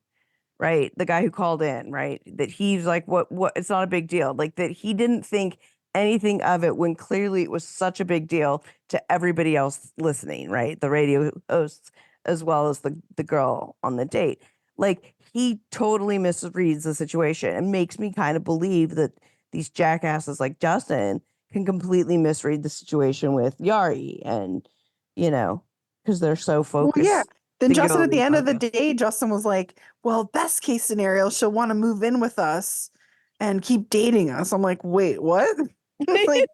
right? The guy who called in, right? That he's like, what, it's not a big deal. Like that he didn't think anything of it when clearly it was such a big deal to everybody else listening, right? The radio hosts, as well as the girl on the date. Like he totally misreads the situation and makes me kind of believe that these jackasses like Justin can completely misread the situation with Yari, and because they're so focused. Well, yeah. Then Justin, at the end of the focused. day, Justin was like, well, best case scenario, she'll want to move in with us and keep dating us. I'm like, wait, what? Like,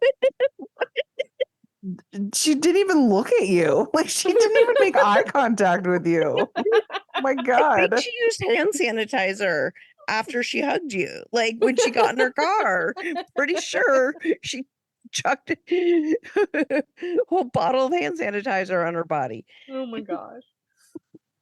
she didn't even look at you. Like, she didn't even make eye contact with you. Oh my I God. think she used hand sanitizer after she hugged you. Like when she got in her car, pretty sure she chucked a whole bottle of hand sanitizer on her body. Oh my gosh.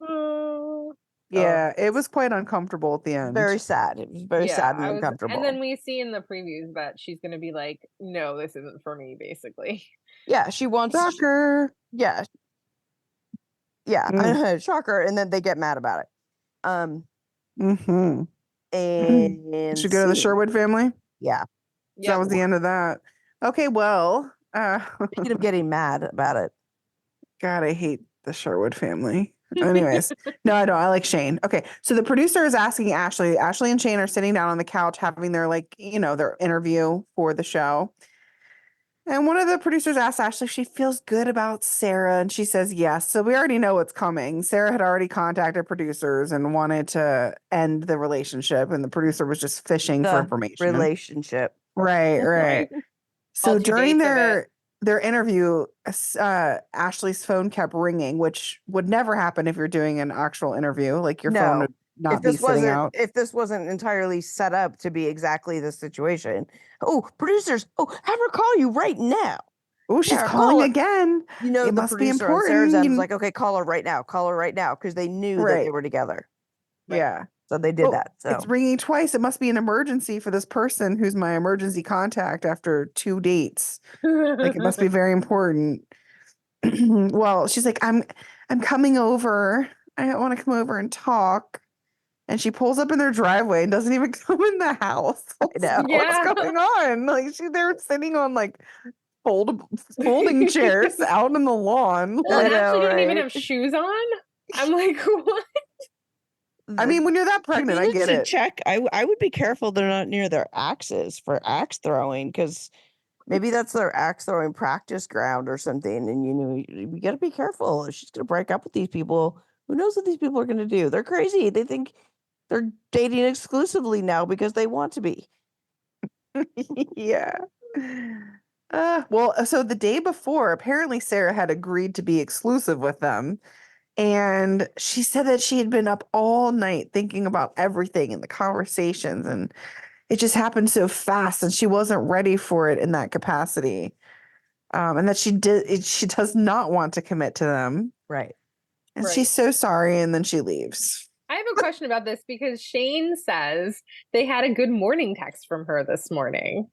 Oh. Yeah, it was quite uncomfortable at the end. Very sad. It was very sad and uncomfortable. And then we see in the previews that she's going to be like, no, this isn't for me, basically. Yeah, she wants. Shocker. Yeah. Yeah. Shocker. And then they get mad about it. Mm-hmm. And should go to the Sherwood family. Yeah. So that was the end of that. Okay, well, speaking of getting mad about it. God, I hate the Sherwood family. Anyways, no, I don't. I like Shane. Okay, so the producer is asking Ashley. Ashley and Shane are sitting down on the couch having their their interview for the show. And one of the producers asked Ashley if she feels good about Sara, and she says yes. So we already know what's coming. Sara had already contacted producers and wanted to end the relationship, and the producer was just fishing for information. Relationship. Right. So during their interview, Ashley's phone kept ringing, which would never happen if you're doing an actual interview. Like your phone would not be sitting out. If this wasn't entirely set up to be exactly this situation. Oh, producers! Oh, have her call you right now. Oh, she's calling again. It must be important. Sarah's end was like, okay, call her right now. Call her right now, because they knew that they were together. Right. Yeah. So they did that. So it's ringing twice. It must be an emergency for this person who's my emergency contact after 2 dates. Like it must be very important. Well, she's like, I'm coming over. I want to come over and talk. And she pulls up in their driveway and doesn't even come in the house. What's going on? Like they were sitting on like folding chairs out in the lawn. Well, and actually didn't even have shoes on. I'm like, what? I mean, when you're that pregnant, I get it. Check. I would be careful they're not near their axes for axe throwing, because maybe that's their axe throwing practice ground or something. And you got to be careful. If she's going to break up with these people, who knows what these people are going to do? They're crazy. They think they're dating exclusively now because they want to be. Yeah. Well, so the day before, apparently Sara had agreed to be exclusive with them. And she said that she had been up all night thinking about everything in the conversations, and it just happened so fast, and she wasn't ready for it in that capacity. And that she does not want to commit to them. Right. And she's so sorry, and then she leaves. I have a question about this because Shane says they had a good morning text from her this morning.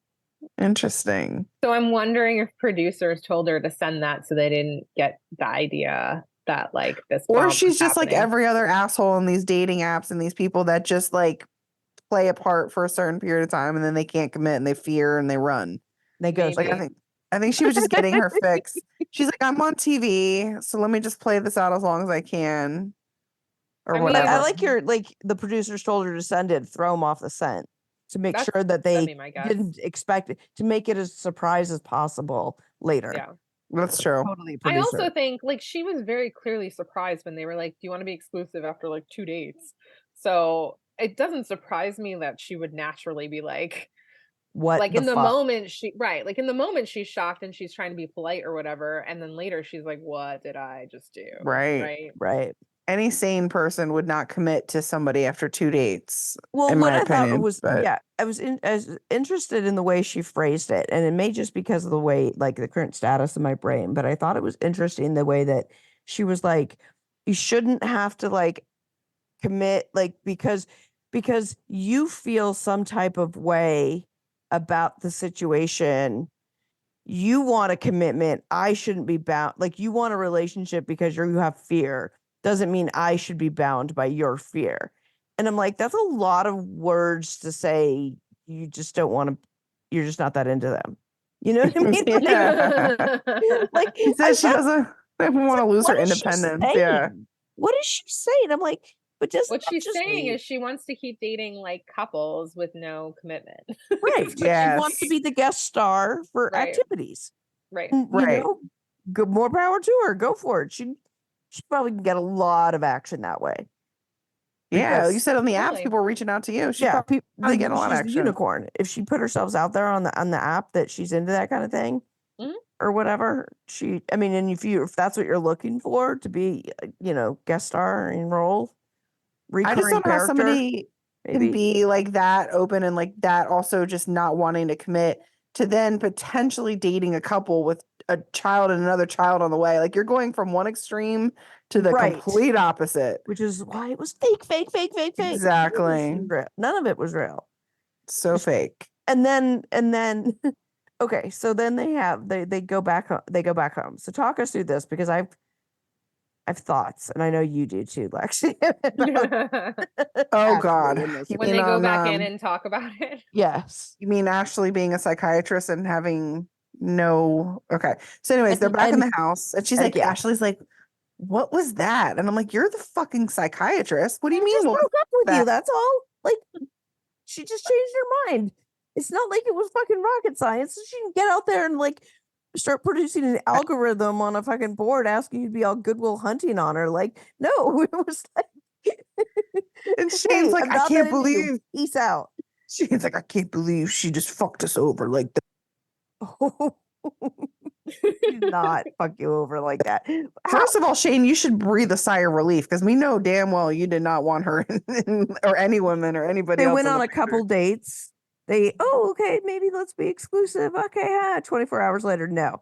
Interesting. So I'm wondering if producers told her to send that so they didn't get the idea that like this, or she's just like every other asshole in these dating apps and these people that just like play a part for a certain period of time and then they can't commit and they fear and they run. They go Like I think she was just getting her fix. She's like, I'm on TV, so let me just play this out as long as I can. Or I mean, whatever. I like the producers told her to send it, throw them off the scent to make sure that that'd they be my guess. didn't expect it, to make it as surprise as possible later. Yeah. That's true. Totally a I producer. also think like she was very clearly surprised when they were like, "Do you want to be exclusive after like 2 dates?" So it doesn't surprise me that she would naturally be like what in the fuck? moment like in the moment she's shocked and she's trying to be polite or whatever, and then later she's like, "What did I just do?" Right. Right. Any sane person would not commit to somebody after 2 dates. Well, in what my I opinion, thought was, but I was interested in the way she phrased it, and it may just because of the way, like the current status of my brain, but I thought it was interesting the way that she was like, you shouldn't have to like commit, like because you feel some type of way about the situation. You want a commitment. I shouldn't be bound. Like you want a relationship because you have fear. Doesn't mean I should be bound by your fear. And I'm like, that's a lot of words to say. You just don't want to. You're just not that into them. You know what I mean? yeah. Like She says she doesn't want to lose her what is she independence. Yeah. saying? What is she saying? I'm like, but doesn't What that she's just saying mean is she wants to keep dating like couples with no commitment. right? But she wants to Yes. be the guest star for Right. activities. Right. And, you Right. know, good, more power to her. Go for it. She probably can get a lot of action that way. Yeah. Because- You said on the apps, Totally. people are reaching out to you. She yeah, probably get a lot of she's the action. unicorn. If she put herself out there on the app that she's into that kind of thing, Mhm. or whatever, I mean, and if that's what you're looking for to be, guest star in role, I just recurring don't know how character, somebody can maybe. be like that open and like that also just not wanting to commit to then potentially dating a couple with a child and another child on the way. Like you're going from one extreme to the Right. complete opposite. Which is why it was fake. Exactly. None of it was real. So fake. And then okay, so then they go back home. So talk us through this because I've thoughts, and I know you do too, Lexi. Oh Ashley God. in this You When mean they go on, back in and talk about it. yes. You mean Ashley being a psychiatrist and having no okay. So anyways, they're back in the house and she's like, yeah. Ashley's like, what was that? And I'm like, you're the fucking psychiatrist. What do you I mean? just What broke was up with you. that? That's all. Like, she just changed her mind. It's not like it was fucking rocket science. She can get out there and like start producing an algorithm on a fucking board asking you to be all Goodwill Hunting on her. Like, no, it was like. And Shane's like, I'm I not can't that into you. believe. Peace out. Shane's like, I can't believe she just fucked us over like that. She's not fuck you over like that. First of all, Shane, you should breathe a sigh of relief because we know damn well you did not want her or any woman or anybody They else. went in on the a couple picture. dates. Okay, maybe let's be exclusive. Okay, 24 hours later, no.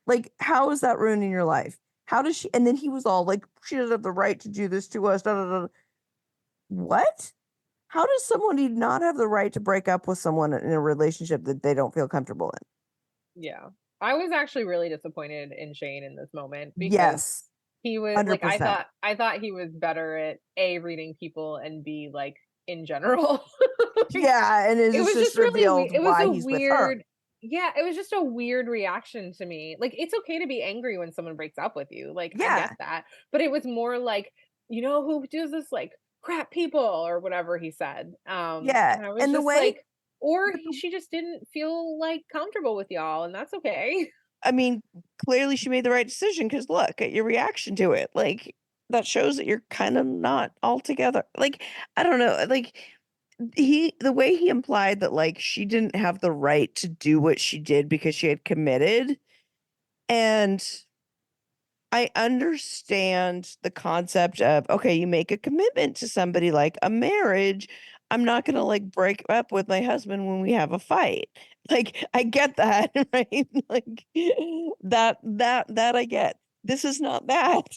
Like, how is that ruining your life? How does she? And then he was all like, she doesn't have the right to do this to us. Da, da, da. What? How does somebody not have the right to break up with someone in a relationship that they don't feel comfortable in? Yeah. I was actually really disappointed in Shane in this moment because Yes. he was like, 100%. I thought he was better at A, reading people, and B, like in general. Yeah, and It was just just really revealed weird. It was why a he's with her. weird, yeah, it was just a weird reaction to me. Like, it's okay to be angry when someone breaks up with you. Like, I Yeah. get that. But it was more like, you know who does this? Like, crap people or whatever he said. Yeah, And I was and the just way- like, or she just didn't feel like comfortable with y'all, and that's okay. I mean, clearly she made the right decision because look at your reaction to it. Like, that shows that you're kind of not all together. Like, I don't know. Like, the way he implied that like she didn't have the right to do what she did because she had committed. And I understand the concept of, okay, you make a commitment to somebody like a marriage. I'm not going to like break up with my husband when we have a fight. Like, I get that, right? Like that I get. This is not that.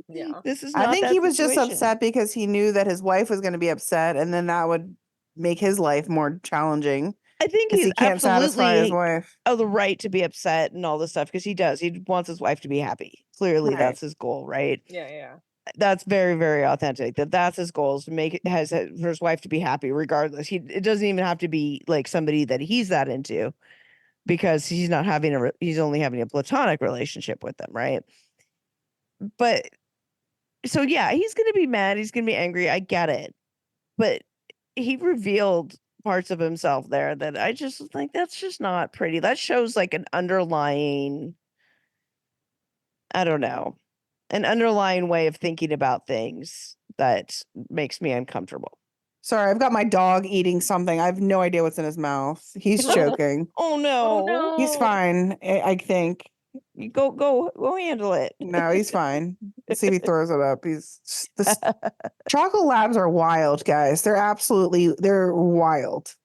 Yeah. This is I not think that he was just situation. upset because he knew that his wife was going to be upset, and then that would make his life more challenging I think because he's he can't satisfy his absolutely wife. the right to be upset and all this stuff because he does. He wants his wife to be happy. Clearly, Right. that's his goal, right? Yeah. That's very, very authentic. That's his goal, is to make it, for his wife to be happy regardless. It doesn't even have to be like somebody that he's that into, because he's not having he's only having a platonic relationship with them, right? But so yeah, he's gonna be mad, he's gonna be angry. I get it. But he revealed parts of himself there that I just think that's just not pretty. That shows like an underlying, I don't know, an underlying way of thinking about things that makes me uncomfortable. Sorry, I've got my dog eating something. I have no idea what's in his mouth. He's choking. Oh Oh no. no. He's fine, I think. You go handle it. No, he's fine. Let's see if he throws it up. This chocolate labs are wild, guys. They're wild.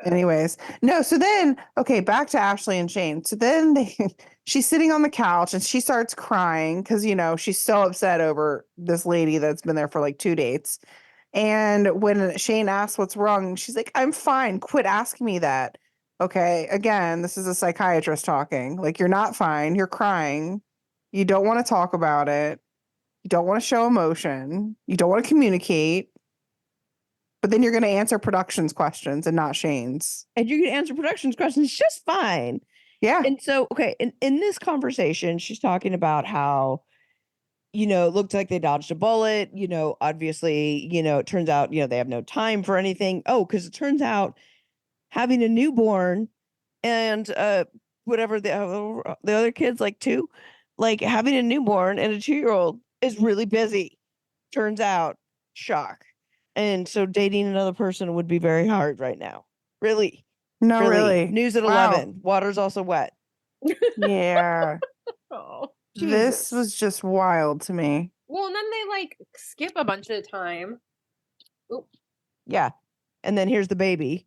Anyways, no, so then, okay, back to Ashley and Shane. So then she's sitting on the couch and she starts crying because, she's so upset over this lady that's been there for like 2 dates. And when Shane asks what's wrong, she's like, I'm fine. Quit asking me that. Okay, again, this is a psychiatrist talking. Like, you're not fine. You're crying. You don't want to talk about it. You don't want to show emotion. You don't want to communicate. But then you're going to answer production's questions and not Shane's. And you're going to answer production's questions just fine. Yeah. And so, okay, in this conversation, she's talking about how, it looked like they dodged a bullet. Obviously, it turns out, they have no time for anything. Oh, because it turns out having a newborn and whatever the other kids, like 2, like having a newborn and a 2-year-old is really busy. Turns out, shock. And so dating another person would be very hard right now. Really. No, really. News at Wow. 11. Water's also wet. Yeah. Oh. This was just wild to me. Well, and then they like skip a bunch of time. Oop. Yeah. And then here's the baby.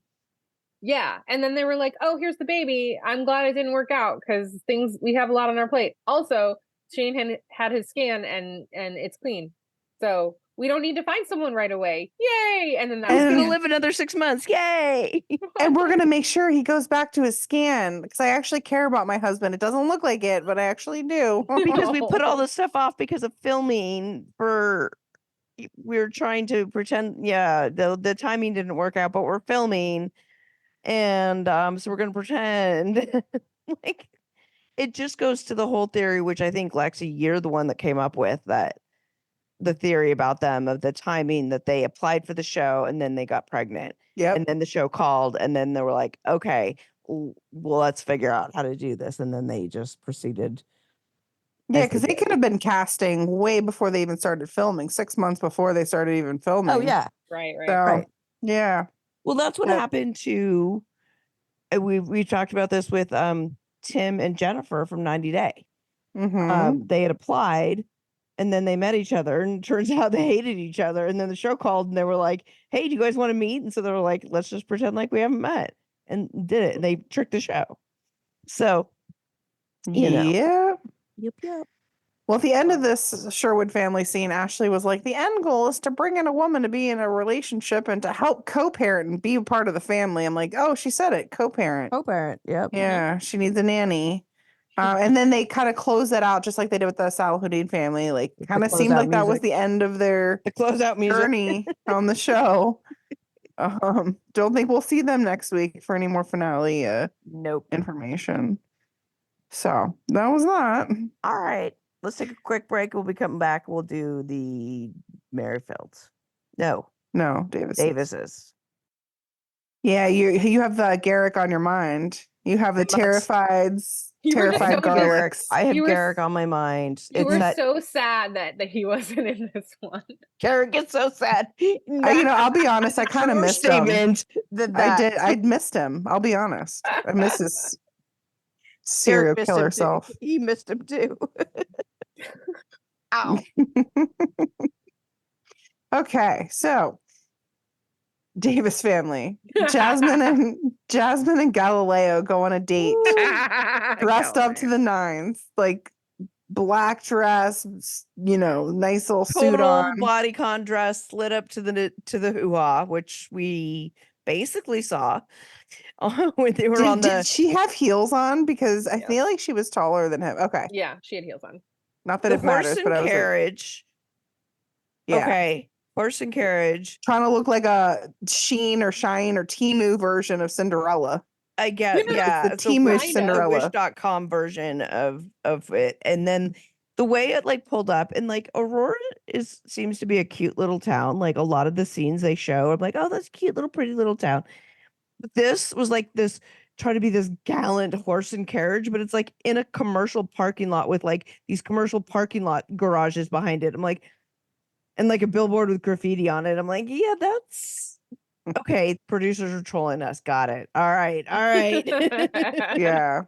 Yeah. And then they were like, oh, here's the baby. I'm glad it didn't work out because we have a lot on our plate. Also, Shane had his scan and it's clean. So we don't need to find someone right away. Yay. And then He's going to live another 6 months. Yay. And we're going to make sure he goes back to his scan because I actually care about my husband. It doesn't look like it, but I actually do. Because we put all this stuff off because of filming we're trying to pretend, the timing didn't work out, but we're filming. And so we're going to pretend like it just goes to the whole theory, which I think, Lexi, you're the one that came up with, that the theory about them of the timing that they applied for the show and then they got pregnant. Yep. And then the show called and then they were like, okay, well, let's figure out how to do this. And then they just proceeded. Yeah, because they could have been casting way before they even started filming, 6 months before they started even filming. Oh, yeah. Right. So, Right. Yeah. Well, that's what happened to, we talked about this with Tim and Jennifer from 90 Day. Mm-hmm. They had applied and then they met each other and it turns out they hated each other. And then the show called and they were like, hey, do you guys want to meet? And so they were like, let's just pretend like we haven't met, and did it. And they tricked the show. So, Yeah. Yep. Well, at the end of this Sherwood family scene, Ashley was like, the end goal is to bring in a woman to be in a relationship and to help co-parent and be a part of the family. I'm like, oh, she said it, co-parent. Co-parent, yep. Yeah, she needs a nanny. And then they kind of close that out just like they did with the Salahuddin family. Like, kind of seemed like that was the end of their closeout music journey on the show. Don't think we'll see them next week for any more finale information. So that was that. All right. Let's take a quick break. We'll be coming back. We'll do the Merrifields. No, Davises. Yeah, you have Garrick on your mind. You have the terrified garlics. I have Garrick on my mind. You were so sad that he wasn't in this one. Garrick gets so sad. I'll be honest. I kind of missed him. I missed him. I'll be honest. I miss his serial killer self. He missed him too. Ow. Okay, so Davis family. Jasmine and Galileo go on a date. Dressed up to the nines, like black dress, nice little suit on. Bodycon dress lit up to the hoo-ha, which we basically saw when they were Did she have heels on? Because I feel like she was taller than him. Okay. Yeah, she had heels on. Not that it matters, but carriage Yeah. Okay. Horse and carriage. Trying to look like a Sheen or Shine or Temu version of Cinderella. I get, yeah. the It's a Team wish, Wish the Cinderella. wish.com version of it. And then the way it like pulled up, and like Aurora seems to be a cute little town. Like a lot of the scenes they show, I'm like, oh, that's cute little pretty little town. But this was like this trying to be this gallant horse and carriage, but it's like in a commercial parking lot with like these commercial parking lot garages behind it. I'm like, and like a billboard with graffiti on it. I'm like, yeah, that's okay. Producers are trolling us. Got it. All right. All right. Yeah.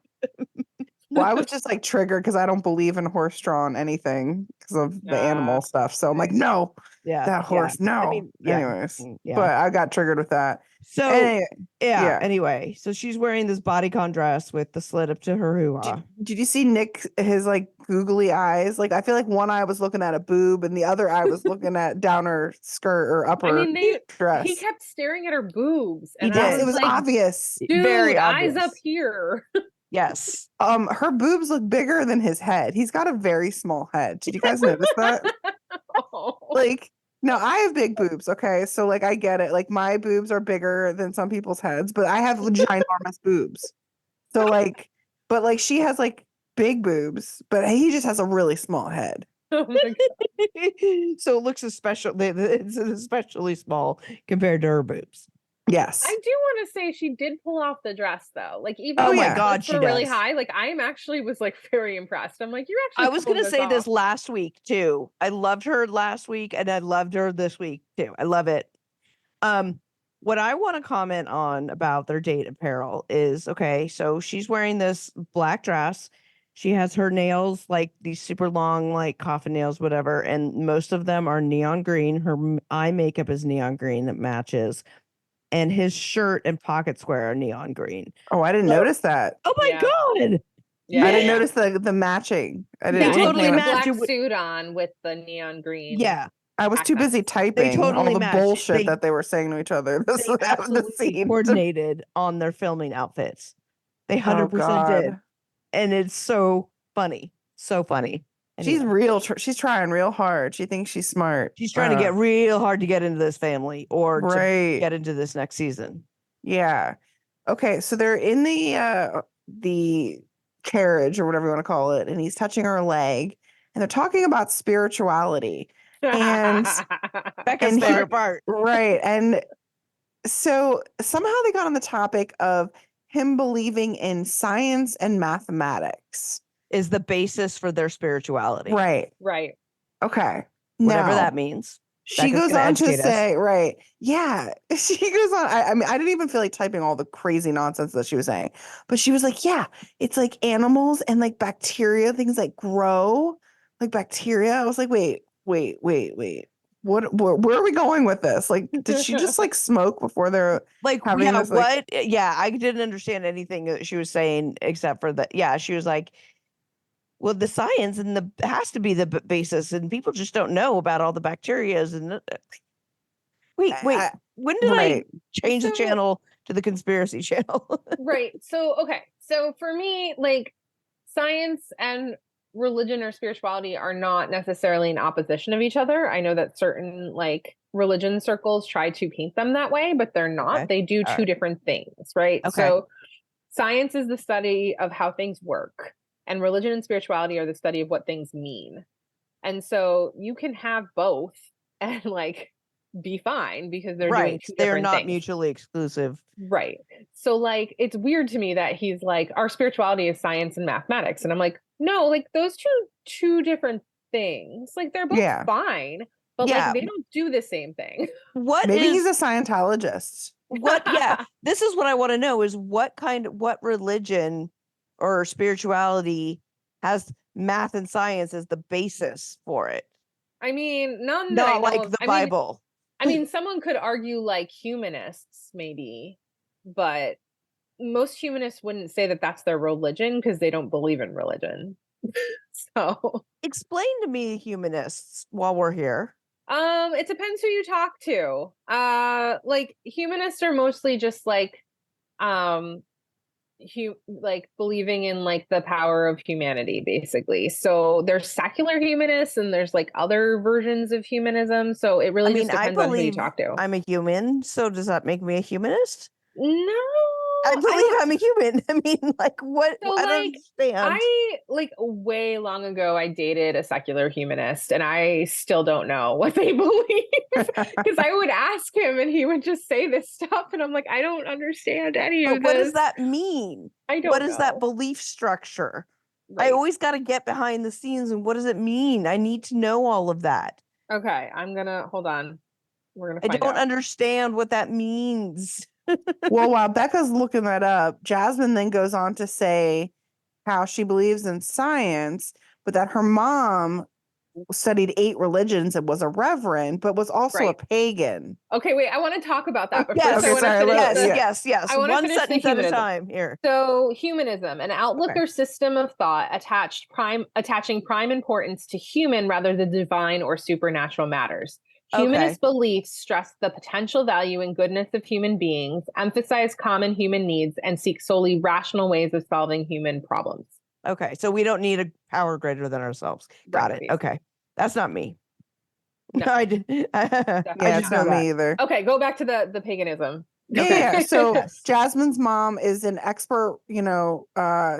Well, I was just like triggered because I don't believe in horse-drawn anything because of the animal stuff. So I'm like, no, Yeah. that horse, no. I mean, yeah. Anyways, Yeah. but I got triggered with that. So Anyway, yeah. Anyway, so she's wearing this bodycon dress with the slit up to her hoo-ha. Did you see Nick, his like googly eyes? Like, I feel like one eye was looking at a boob and the other eye was looking at down her skirt or upper I mean, dress. he kept staring at her boobs. He And did. I was It was like, obvious. dude, Very eyes obvious. up here. Yes. Her boobs look bigger than his head. He's got a very small head. Did you guys notice that? Oh. Like, no, I have big boobs. Okay, so like I get it. Like my boobs are bigger than some people's heads, but I have ginormous boobs. So like, but like she has like big boobs, but he just has a really small head. Oh my God. So it looks it's especially small compared to her boobs. Yes. I do want to say she did pull off the dress though. Like even Oh though my the God, splits she were really does. high. Like I was like very impressed. I'm like, you're actually. I was pulling gonna say this off. last week too. I loved her last week and I loved her this week too. I love it. What I want to comment on about their date apparel is okay, so she's wearing this black dress. She has her nails like these super long, like coffin nails, whatever, and most of them are neon green. Her eye makeup is neon green that matches, and his shirt and pocket square are neon green. Oh, I didn't notice that. Oh my Yeah. God. Yeah, I didn't yeah. notice the matching. I They didn't. Yeah, totally he put a match black it with- suit on with the neon green. Yeah, I was too busy typing totally all the match. bullshit that they were saying to each other. This they was the absolutely scene. coordinated on their filming outfits. They Oh 100% did. God. And it's so funny. So funny. She's Anyway, real. She's trying real hard. She thinks she's smart. she's trying to get real hard to get into this family or to right. get into this next season. Yeah. Okay. So they're in the carriage or whatever you want to call it, and he's touching her leg, and they're talking about spirituality. And Becca's And he- favorite part right. And so somehow they got on the topic of him believing in science and mathematics. is the basis for their spirituality. Right. Right. Okay. Whatever Now, that means. she Becca's goes gonna on to educate us. say, right. Yeah. She goes on. I mean, I didn't even feel like typing all the crazy nonsense that she was saying, but she was like, yeah, it's like animals and like bacteria, things that grow like bacteria. I was like, wait. Where are we going with this? Like, did she just like smoke before they're Like, having yeah, this, like- what? Yeah, I didn't understand anything that she was saying except for that. Yeah, she was like, well, the science and the has to be the basis, and people just don't know about all the bacterias. And wait, when did I right. change the So- channel to the conspiracy channel? Right. So, okay. So for me, like science and religion or spirituality are not necessarily in opposition of each other. I know that certain like religion circles try to paint them that way, but they're not. Okay. They do All two right. different things, right? Okay. So science is the study of how things work, and religion and spirituality are the study of what things mean. And so you can have both and like be fine because they're doing Right. two They're different not things. mutually exclusive. Right. So like it's weird to me that he's like our spirituality is science and mathematics, and I'm like, no, like those two different things. Like they're both Yeah. fine, but Yeah. like they don't do the same thing. What Maybe is he's a Scientologist. what? Yeah, this is what I want to know: is what religion or spirituality has math and science as the basis for it? I mean, none that I Not know like of. the I mean, Bible. someone could argue like humanists maybe, but most humanists wouldn't say that that's their religion because they don't believe in religion. So, Explain to me humanists while we're here. it depends who you talk to. Like humanists are mostly just like, like believing in like the power of humanity, basically. So there's secular humanists and there's like other versions of humanism. So it really just I depends on who you believe talk to. I'm a human, so does that make me a humanist? No, I believe I'm a human. I mean, like, what? So, I don't like, understand. I like way long ago, I dated a secular humanist, and I still don't know what they believe because I would ask him, and he would just say this stuff, and I'm like, I don't understand any But of what this. does that mean? I What don't is that know. belief structure? I Right. always got to get behind the scenes and what does it mean? I need to know all of that. Okay, I'm gonna hold on. We're gonna I find don't out. understand what that means. Well, while Becca's looking that up, Jasmine then goes on to say how she believes in science, but that her mom studied 8 religions and was a reverend, but was also a Right. pagan. Okay, wait. I want to talk about that, but Yes, first I Okay, want to sorry, finish let- the. yeah. yes. I want to One finish the sentence at a humanism. time here. So humanism, an outlook Okay. or system of thought attaching prime importance to human rather than divine or supernatural matters. Humanist beliefs stress the potential value and goodness of human beings, emphasize common human needs, and seek solely rational ways of solving human problems. Okay, so we don't need a power greater than ourselves. Got Right, it. Okay, that's not me. No, I did. I Yeah, just it's know not that. me either. Okay, go back to the paganism. Yeah. So Yes. Jasmine's mom is an expert, she's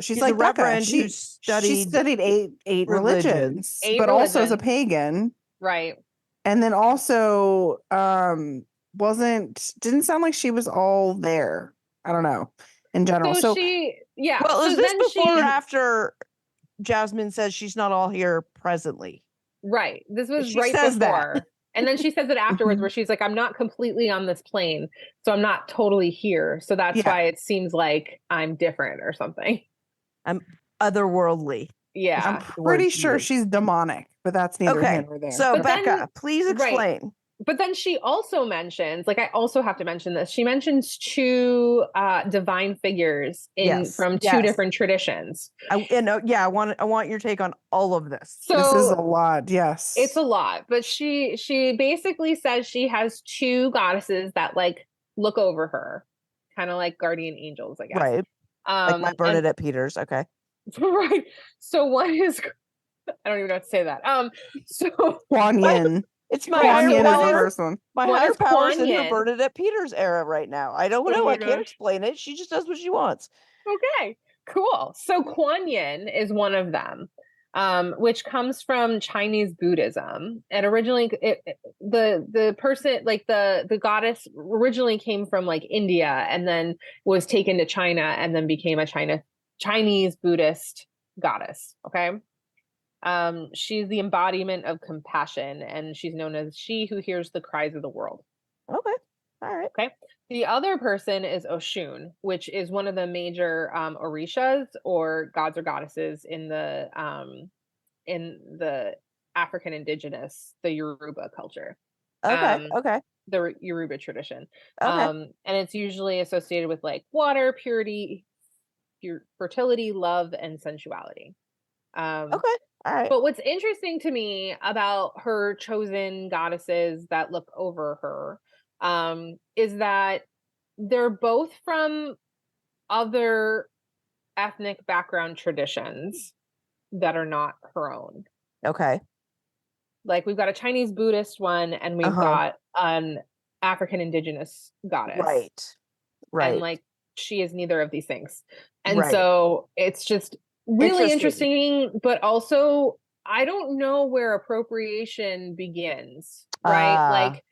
She's like a Becca. reverend who She studied eight religion. religions, 8 but also as a religions. pagan. Right. And then also didn't sound like she was all there. I don't know, in general. So So she, yeah. Well, so is this then before or she, after Jasmine says she's not all here presently? right. This was She right says that. before. And then she says it afterwards Mhm. where she's like, I'm not completely on this plane, so I'm not totally here. So that's Yeah. why it seems like I'm different or something. I'm otherworldly. Yeah. I'm the word pretty she sure used. she's demonic, but that's neither here Okay, nor there. so But then- Becca, please right. explain. But then she also mentions, like, I also have to mention this. She mentions 2 divine figures from 2 different traditions. I want your take on all of this. So This is a lot. Yes. it's a lot, but she basically says she has 2 goddesses that like look over her, kind of like guardian angels, I guess. Right. Like my And Bernadette Peters. Okay. right. So one is I don't even know how to say that. So Kuan Yin. It's my Right, higher Kuan Yin is the power. first one. My One higher is power's Kuan in the Yin. Bernadette Peters era right now. I don't Oh know. my I can't gosh. explain it. She just does what she wants. Okay, cool. So Kuan Yin is one of them, which comes from Chinese Buddhism. And originally, the person, like the goddess, originally came from like India, and then was taken to China, and then became a Chinese Buddhist goddess. Okay. She's the embodiment of compassion, and she's known as she who hears the cries of the world. Okay. All right. Okay. The other person is Oshun, which is one of the major orishas or gods or goddesses in the African indigenous, the Yoruba culture. Okay. Okay. The Yoruba tradition. Okay. And it's usually associated with like water, purity, fertility, love, and sensuality. Okay. All right. But what's interesting to me about her chosen goddesses that look over her is that they're both from other ethnic background traditions that are not her own. Okay. Like we've got a Chinese Buddhist one, and we've got an African indigenous goddess. Right. Right. And like she is neither of these things. And Right. so it's just really interesting, but also I don't know where appropriation begins, right? Like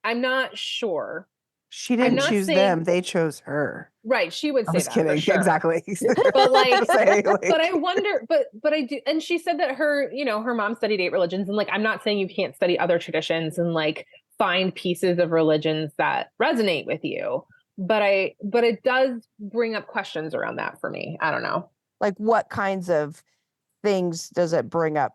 I'm not sure. She didn't not choose saying- them; they chose her. Right, she would I say was that kidding. for sure. Exactly. But like, Say, like- but I wonder, but I do, and she said that her mom studied 8 religions, and like I'm not saying you can't study other traditions and like find pieces of religions that resonate with you, but it does bring up questions around that for me. I don't know. Like what kinds of things does it bring up?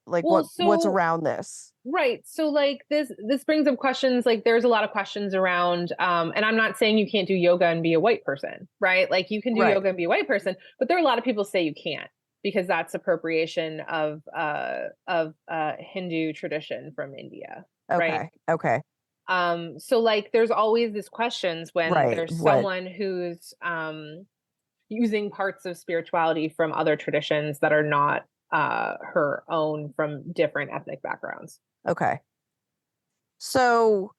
Like Well, what's around this? Right. So like this brings up questions, like there's a lot of questions around and I'm not saying you can't do yoga and be a white person, right? Like you can do yoga and be a white person, but there are a lot of people say you can't because that's appropriation of Hindu tradition from India. Okay. Right. Okay. So like there's always these questions when Right, there's what- someone who's using parts of spirituality from other traditions that are not her own from different ethnic backgrounds. Okay. So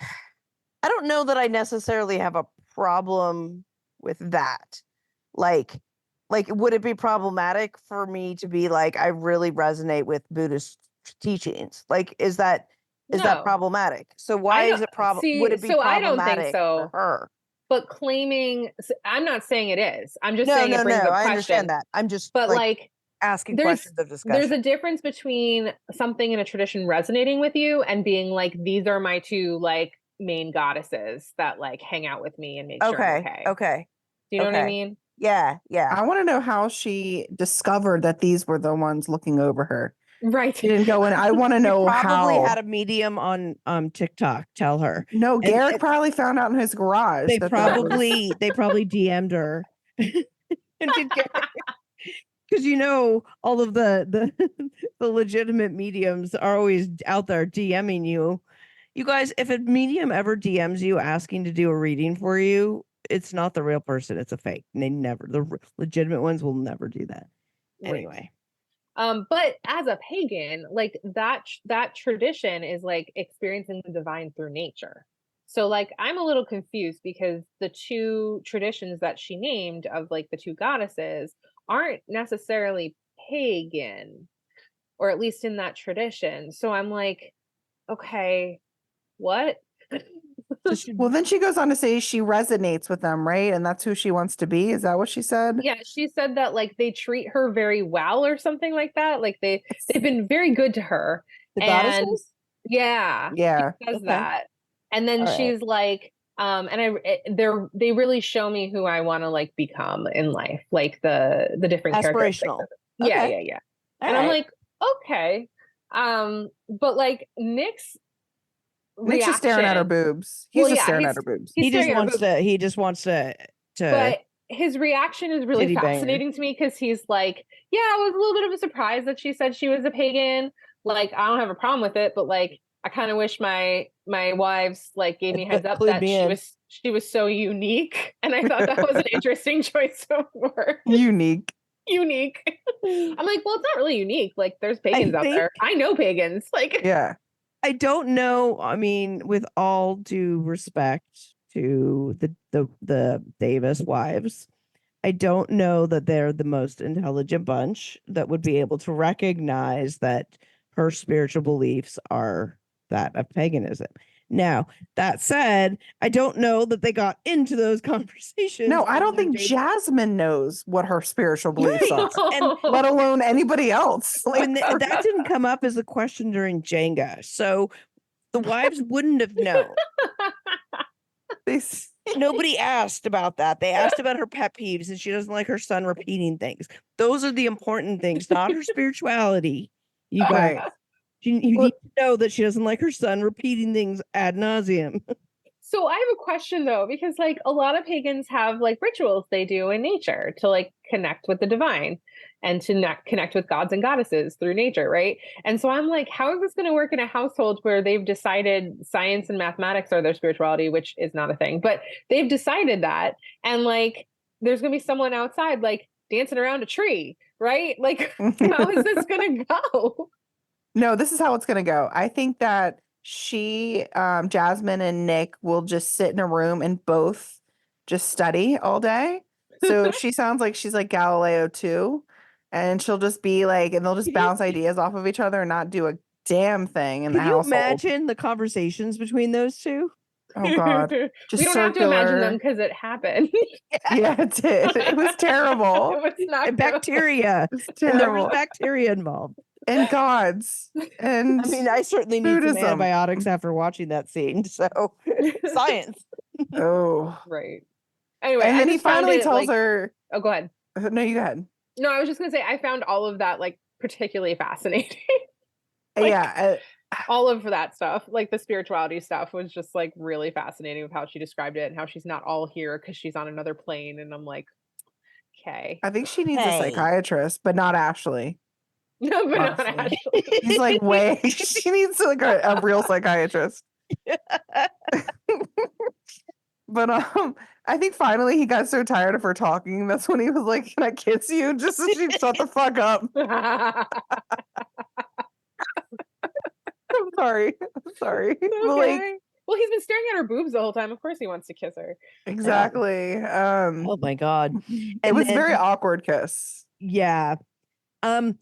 I don't know that I necessarily have a problem with that. Like would it be problematic for me to be like, I really resonate with Buddhist teachings? Like, is that No. problematic? So why is it would it be so I don't think problematic so. for her? But claiming, I'm not saying it is. I'm just No, saying no, it brings no. up I question. understand that. I'm just But like asking there's questions of discussion. there's a difference between something in a tradition resonating with you and being like, these are my two like main goddesses that like hang out with me and make sure I'm okay. Okay. Do you know what I okay. mean? Yeah. I want to know how she discovered that these were the ones looking over her. Right. She didn't go in. I want to know Probably how. had a medium on TikTok tell her. No, And Garrett probably found out in his garage. They that that was- probably DM'd her. And did because all of the the legitimate mediums are always out there DMing you. You guys, if a medium ever DMs you asking to do a reading for you, it's not the real person, it's a fake. And the legitimate ones will never do that. Right. Anyway. But as a pagan, like that tradition is like experiencing the divine through nature. So like I'm a little confused because the two traditions that she named of like the two goddesses aren't necessarily pagan, or at least in that tradition. So I'm like, okay, what? Well, then she goes on to say she resonates with them, right? And that's who she wants to be. Is that what she said? Yeah, she said that like they treat her very well or something like that. Like they've been very good to her. The And goddesses? yeah, Yeah. she says Okay. that. And then All right. she's like, they really show me who I want to like become in life, like the different characteristics. Aspirational. Yeah, Okay. yeah. All And I'm right. like, okay. But like Nick's Nick's just staring at her reaction- boobs. He's Well, just yeah, staring at her boobs. he's he just staring at her wants boobs. to But his reaction is really Titty banger. fascinating to me because he's like, yeah, it was a little bit of a surprise that she said she was a pagan. Like, I don't have a problem with it, but like, I kind of wish my wives like gave me a heads up Clued that me in. she was so unique. And I thought that was an interesting choice of words. Unique. Unique. I'm like, well, it's not really unique. Like, there's pagans out think- there. I know pagans. Like, Yeah. I don't know. I mean, with all due respect to the Davis wives, I don't know that they're the most intelligent bunch that would be able to recognize that her spiritual beliefs are that of paganism. Now, that said, I don't know that they got into those conversations. No, I don't when think they- Jasmine knows what her spiritual beliefs Right. are, And let alone anybody else. when that didn't come up as a question during Jenga, so the wives wouldn't have known. Nobody asked about that. They asked about her pet peeves, and she doesn't like her son repeating things. Those are the important things, not her spirituality. You guys, Right. you need to know that she doesn't like her son repeating things ad nauseum. So I have a question though, because like a lot of pagans have like rituals they do in nature to like connect with the divine and to connect with gods and goddesses through nature, right? And so I'm like, how is this going to work in a household where they've decided science and mathematics are their spirituality, which is not a thing, but they've decided that, and like there's going to be someone outside like dancing around a tree, right? Like how is this going to go? No, this is how it's going to go. I think that Jasmine and Nick will just sit in a room and both just study all day. So she sounds like she's like Galileo too. And she'll just be like, and they'll just bounce ideas off of each other and not do a damn thing in the Can you household. imagine the conversations between those two? Oh God. Just we don't have to imagine circular. them because it happened. Yeah, it did. It was terrible. It was not And good. bacteria. It's And there was terrible. bacteria involved. And gods. And I mean, I certainly need some Buddhism. antibiotics after watching that scene. So science. oh. Right. Anyway, And I then he just found finally it, tells like- her, Oh, go ahead. no, you go ahead. No, I was just gonna say I found all of that like particularly fascinating. Like, Yeah. all of that stuff, like the spirituality stuff, was just like really fascinating with how she described it and how she's not all here because she's on another plane. And I'm like, okay, I think she needs a Hey. psychiatrist, but not Ashley. no, but not Honestly. Ashley. He's like way, she needs like a real psychiatrist. But I think finally he got so tired of her talking. That's when he was like, "Can I kiss you?" Just so she shut the fuck up. I'm sorry. I'm sorry. But like, Okay. Well, he's been staring at her boobs the whole time. Of course he wants to kiss her. exactly. Oh my God. It And was a then, very awkward kiss. yeah. I'm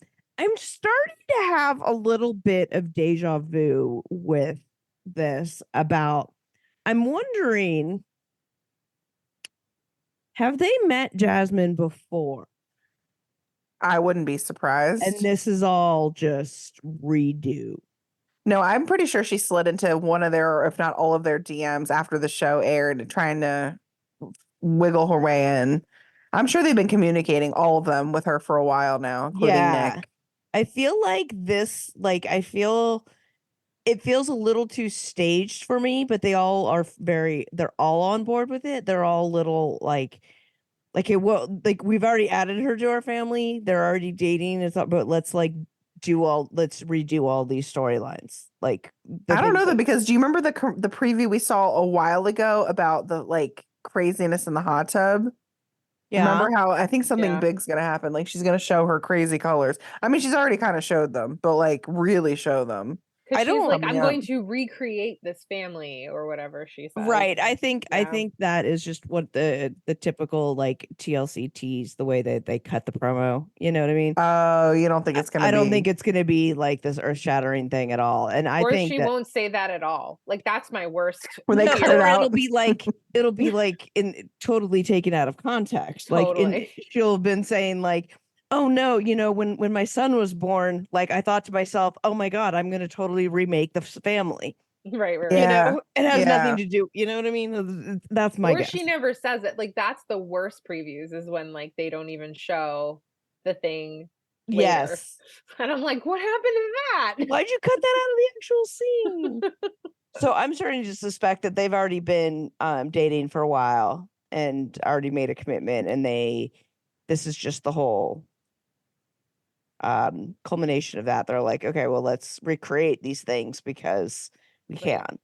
starting to have a little bit of deja vu with this about, I'm wondering, have they met Jasmine before? I wouldn't be surprised. And this is all just redo. No, I'm pretty sure she slid into one of their, if not all of their DMs after the show aired, trying to wiggle her way in. I'm sure they've been communicating, all of them, with her for a while now, including Yeah. Nick. I feel like this, like, I feel it feels a little too staged for me, but they all are they're all on board with it. They're all little like it will, like, we've already added her to our family. They're already dating. It's not, but let's let's redo all these storylines. Like, I don't know that. though, because do you remember the preview we saw a while ago about the like craziness in the hot tub? Yeah. Remember how I think something Yeah. big's gonna happen? Like she's gonna show her crazy colors. I mean, she's already kind of showed them, but like really show them. Because I she's don't- like, Coming I'm up. going to recreate this family or whatever she says. Right. I think Yeah. that is just what the typical like TLC tease, the way that they cut the promo. You know what I mean? Oh, you don't think it's gonna I don't be? think it's gonna be like this earth shattering thing at all. And I Or think she that won't say that at all. Like that's my worst. Where they no, cut it or out. it'll be like in totally taken out of context. Like Totally. she'll have been saying like, oh no, when my son was born, like I thought to myself, oh my God, I'm gonna totally remake the family. Right, right. Yeah. It has Yeah. nothing to do, you know what I mean? That's my Or guess. she never says it. Like that's the worst previews is when like they don't even show the thing later. Yes. And I'm like, what happened to that? Why'd you cut that out of the actual scene? So I'm starting to suspect that they've already been dating for a while and already made a commitment, and this is just the whole culmination of that. They're like, okay, well, let's recreate these things because we can.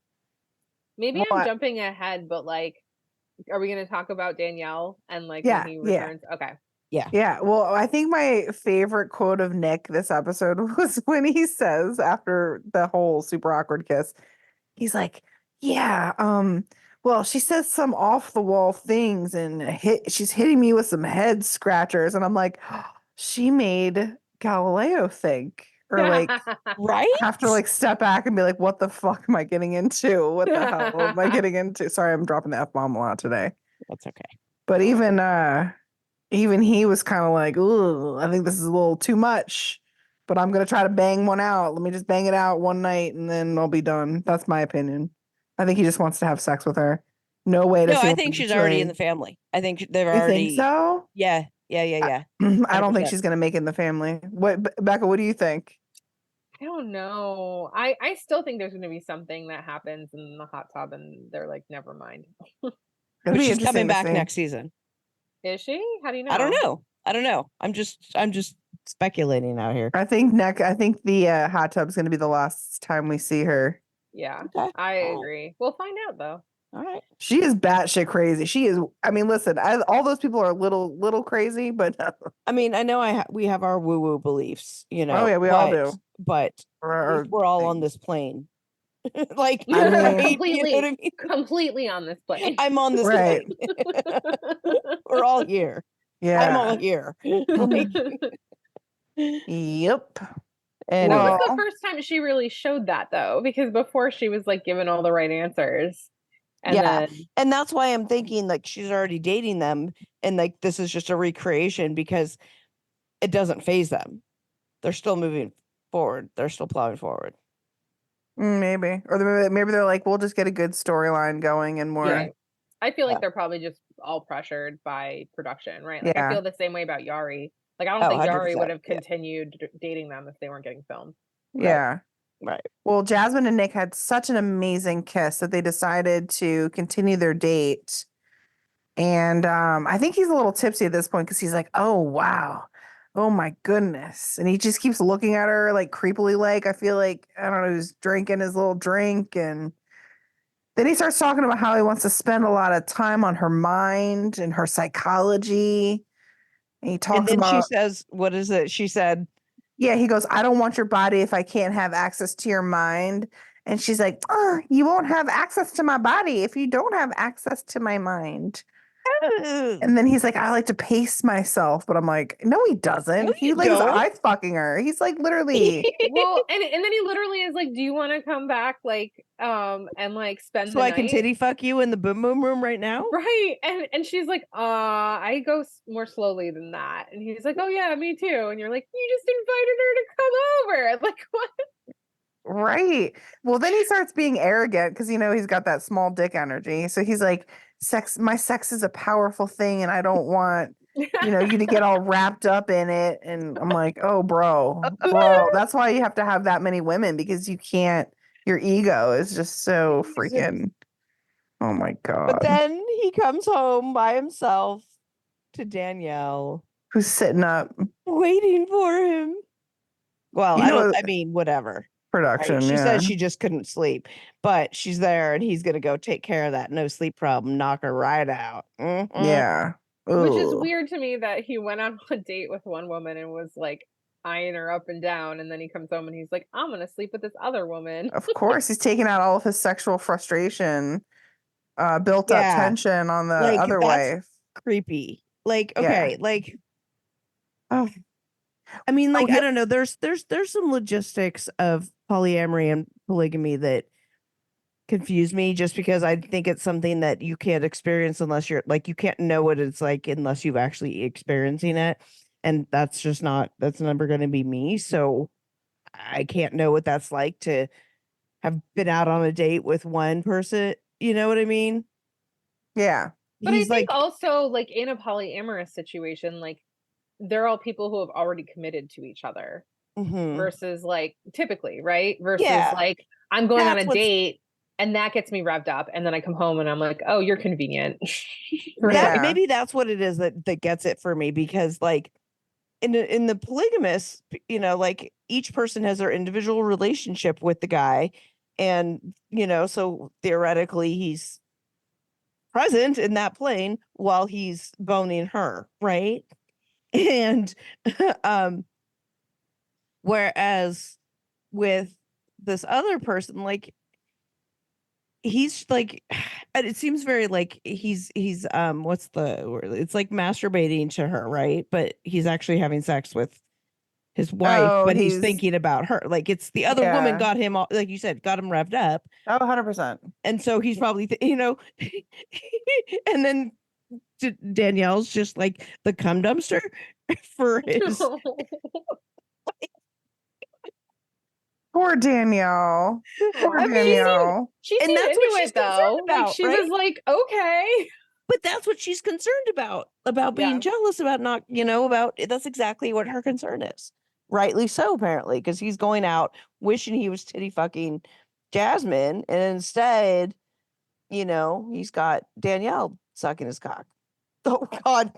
Maybe Well, I'm jumping ahead, but like, are we going to talk about Danielle and like Yeah, when he yeah. returns? Okay. Yeah, well, I think my favorite quote of Nick this episode was when he says after the whole super awkward kiss, he's like, "Yeah, well, she says some off the wall things and she's hitting me with some head scratchers." And I'm like, she made Galileo think or like Right? have to like step back and be like, "What the fuck am I getting into? What the hell am I getting into?" Sorry, I'm dropping the F-bomb a lot today. That's okay. But even he was kind of like, "Ooh, I think this is a little too much, but I'm gonna try to bang one out. Let me just bang it out one night and then I'll be done." That's my opinion. I think he just wants to have sex with her. No way to No, see I him think in the she's already in the drink. family. I think they've You already. think so? Yeah. I don't think 100%. she's gonna make it in the family. What, Becca? What do you think? I don't know. I still think there's going to be something that happens in the hot tub and they're like, never mind. It'll But be she's interesting coming to back see. next season. Is she? How do you know? I don't know. I'm just speculating out here. I think the hot tub's gonna be the last time we see her. Yeah, Okay. I agree. We'll find out though. All right. She is batshit crazy. She is. I mean, listen, all those people are a little crazy, but I mean, I know we have our woo woo beliefs, oh yeah, we all do. But at least we're all on this plane. Like, I mean- right? completely, You know what I mean? completely on this plane. I'm on this Right. plane. We're all here. Yeah. I'm all here. Like, Yep. anyway. That was the Well, first time she really showed that though, because before she was like given all the right answers. And Yeah. then And that's why I'm thinking like she's already dating them and like this is just a recreation because it doesn't phase them. They're still moving forward. They're still plowing forward. maybe, or maybe they're like, we'll just get a good storyline going and more. yeah, I feel Yeah. like they're probably just all pressured by production, right? Like I Yeah. feel the same way about Yari. Like I don't Oh, think Yari 100%. would have Yeah. continued dating them if they weren't getting filmed. Yeah. Right. Well, Jasmine and Nick had such an amazing kiss that they decided to continue their date. And I think he's a little tipsy at this point because he's like, "Oh wow, oh my goodness," and he just keeps looking at her like creepily. Like I feel like I don't know, he's drinking his little drink, and Then he starts talking about how he wants to spend a lot of time on her mind and her psychology. And he And talks then she about, says, what is it? She said, yeah, he goes, I don't want your body if I can't have access to your mind. And she's like, you won't have access to my body if you don't have access to my mind. "Ugh, And then he's like, I like to pace myself. But I'm like, no, he no, doesn't. He you like is don't." eye fucking her. He's like literally, Well, and then he literally is like, "Do you want to come back, like, and like spend So the I can night?" titty fuck you in the boom boom room right now? Right. And she's like, I go more slowly than that. And he's like, oh yeah, me too. And you're like, you just invited her to come over. Like, what? right. Well, then he starts being arrogant because, he's got that small dick energy. So he's like, my sex is a powerful thing and I don't want, you to get all wrapped up in it. And I'm like, oh, bro, that's why you have to have that many women because your ego is just so Jesus. freaking, oh my But God. then he comes home by himself to Danielle, Who's sitting up? waiting for him. Well, You I know, mean, whatever. Right? production. She Yeah. said she just couldn't sleep, but she's there and he's going to go take care of that no sleep problem, knock her right out. Mhm. Yeah. Which is Ooh. weird to me that he went on a date with one woman and was like eyeing her up and down. And then he comes home and he's like, I'm going to sleep with this other woman. Of course, he's taking out all of his sexual frustration, built up Yeah. tension on the Like, other that's wife. creepy. Like, Yeah. okay, like, oh, I mean, Oh, like, I don't know. There's some logistics of polyamory and polygamy that confuse me just because I think it's something that you can't experience unless you're like, you can't know what it's like unless you've actually experiencing it. And that's just not, that's never going to be me. So I can't know what that's like to have been out on a date with one person. You know what I mean? yeah. But I He's think like, also, like, in a polyamorous situation, like, they're all people who have already committed to each other. mhm. Versus like typically, right? Versus Yeah, like I'm going on that's a what's date and that gets me revved up and then I come home and I'm like, oh, you're convenient. that Yeah. maybe that's what it is that gets it for me because like in the polygamous, like each person has their individual relationship with the guy, and so theoretically he's present in that plane while he's boning her, right? And um whereas with this other person, like he's like and it seems very like he's what's the word? It's like masturbating to her, right? But he's actually having sex with his wife, Oh, but he's he's thinking about her. Like it's the other woman yeah. got him all, like you said, got him revved up. Oh, 100%. And so he's probably and then Danielle's just like the cum dumpster for his Poor Danielle. Poor I mean, Danielle. she and seemed that's into what she's it concerned though. Like about, she right? was like, okay. But that's what she's concerned about being Yeah. jealous, about not, about that's exactly what her concern is. Rightly so, apparently, because he's going out wishing he was titty fucking Jasmine, and instead, he's got Danielle sucking his cock. Oh God.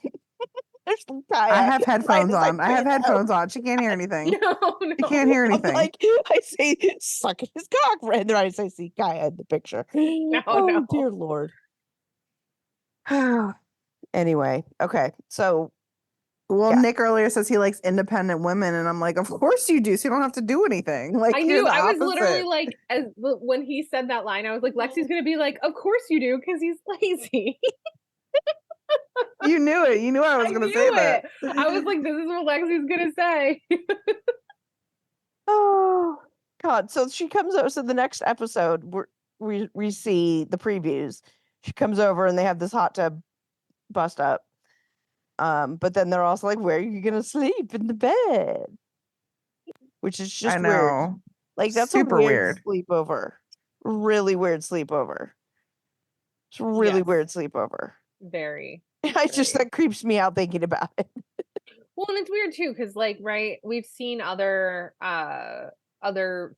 There's some I kayak have right headphones as I on. I say have that. headphones on. She can't hear anything. No, She can't hear I'm anything. like, I say sucking his cock right there. I say see kayak in the picture. No, Oh no. dear Lord. Anyway, okay. So Well, yeah. Nick earlier says he likes independent women, and I'm like, of course you do. So you don't have to do anything. Like I you're knew the I was literally opposite. like when he said that line, I was like, Lexi's gonna be like, of course you do, because he's lazy. You knew it. You knew I was I going to knew say that. it. I was like, this is what Lexi's gonna say. Oh God. So she comes over. So the next episode we see the previews. She comes over and they have this hot tub bust up. But then they're also like, where are you gonna sleep? In the bed. Which is I just weird. know. Like that's a Super weird weird. sleepover. Really weird sleepover. It's a really Yes. weird sleepover. Very. I just Very. that creeps me out thinking about it. Well, and it's weird too, because like, right, we've seen other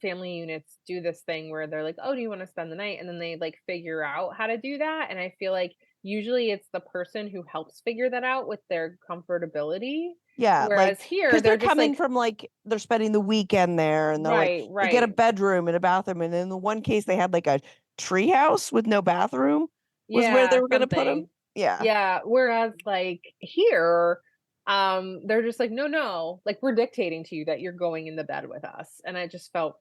family units do this thing where they're like, oh, do you want to spend the night? And then they like figure out how to do that. And I feel like usually it's the person who helps figure that out with their comfortability. Yeah, Whereas like here because they're they're just coming like, from like they're spending the weekend there, and they're like right, they get a right. bedroom and a bathroom, and in the one case they had like a treehouse with no bathroom was where they Yeah, were going to put him. something. Yeah. Yeah, whereas like here, they're just like, no, like we're dictating to you that you're going in the bed with us. And I just felt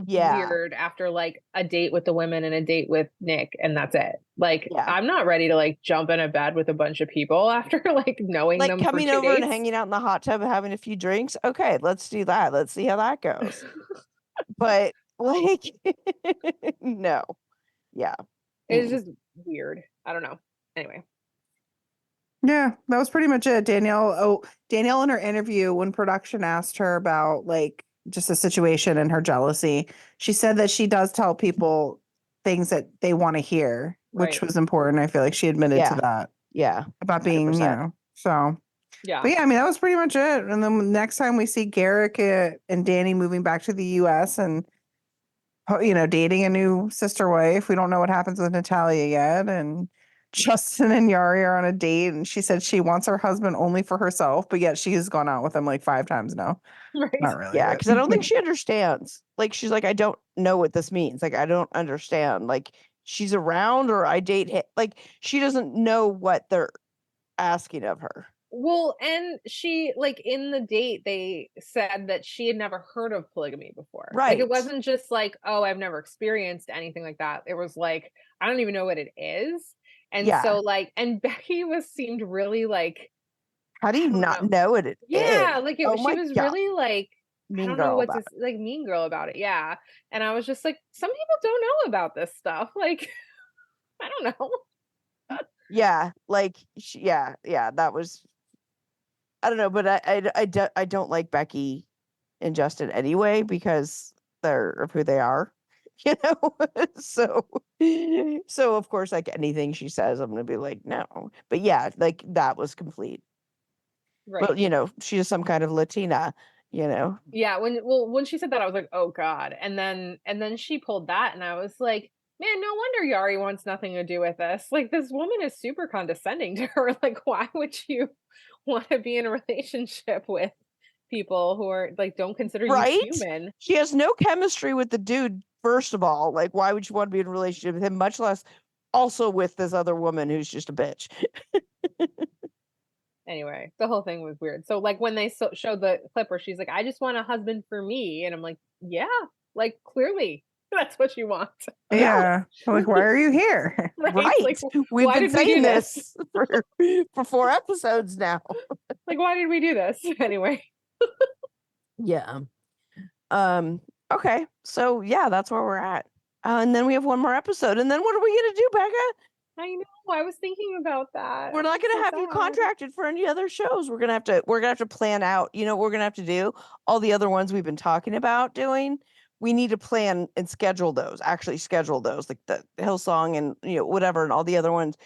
Yeah. weird after like a date with the women and a date with Nick, and that's it. Like, Yeah. I'm not ready to like jump in a bed with a bunch of people after like knowing Like them for coming 2 over and dates. hanging out in the hot tub and having a few drinks. Okay, let's do that. Let's see how that goes. But like, no. Yeah. It's Mm. just weird. I don't know. Anyway. Yeah, that was pretty much it. Danielle in her interview, when production asked her about like just the situation and her jealousy, she said that she does tell people things that they want to hear, which Right. was important. I feel like she admitted to Yeah. that Yeah. about being, 100%. so. Yeah. But yeah, I mean, that was pretty much it. And then next time we see Garrick and Danny moving back to the US and, dating a new sister wife. We don't know what happens with Natalia yet. And Justin and Yari are on a date. And she said she wants her husband only for herself, but yet she has gone out with him like 5 times now. Right. Not really. Yeah, But because I don't think she understands. Like, she's like, I don't know what this means. Like, I don't understand. Like, she's around or I date him. Like, she doesn't know what they're asking of her. Well, and she like in the date they said that she had never heard of polygamy before. Like it Right. wasn't just like, oh, I've never experienced anything like that. It was like, I don't even know what it is. And Yeah. so like, and Becky seemed really like, How do I you don't not know. know what it is? Yeah, like Oh she my was God. really like, I Mean don't know girl what about to like mean girl about it. Yeah. And I was just like, some people don't know about this stuff. Like, I don't know. it. Yeah. Like, yeah. Yeah. That was, I don't know, but I don't like Becky and Justin anyway because they're of who they are, you know? So, so of course, like anything she says, I'm gonna be like, no. But yeah, like that was complete. Well, Right. she's some kind of Latina, you know. Yeah, when she said that, I was like, "Oh God!" And then she pulled that, and I was like, "Man, no wonder Yari wants nothing to do with this. Like, this woman is super condescending to her. Like, why would you want to be in a relationship with people who are like don't consider you Right? human?" She has no chemistry with the dude, first of all. Like, why would you want to be in a relationship with him, much less also with this other woman who's just a bitch? Anyway, the whole thing was weird. So, like, when they showed the clip where she's like, "I just want a husband for me," and I'm like, "Yeah, like clearly that's what you want, yeah, like, why are you here? right? Right. Like, We've why been did we do saying this? this for 4 episodes now. Like, why did we do this anyway?" Yeah. Okay. So yeah, that's where we're at. And then we have one more episode. And then what are we gonna do, Becca? I know. I was thinking about that. We're not I'm gonna so have you sad. contracted for any other shows. We're gonna have to plan out, what we're gonna have to do? All the other ones we've been talking about doing. We need to plan and schedule those, actually schedule those, like the Hillsong and whatever, and all the other ones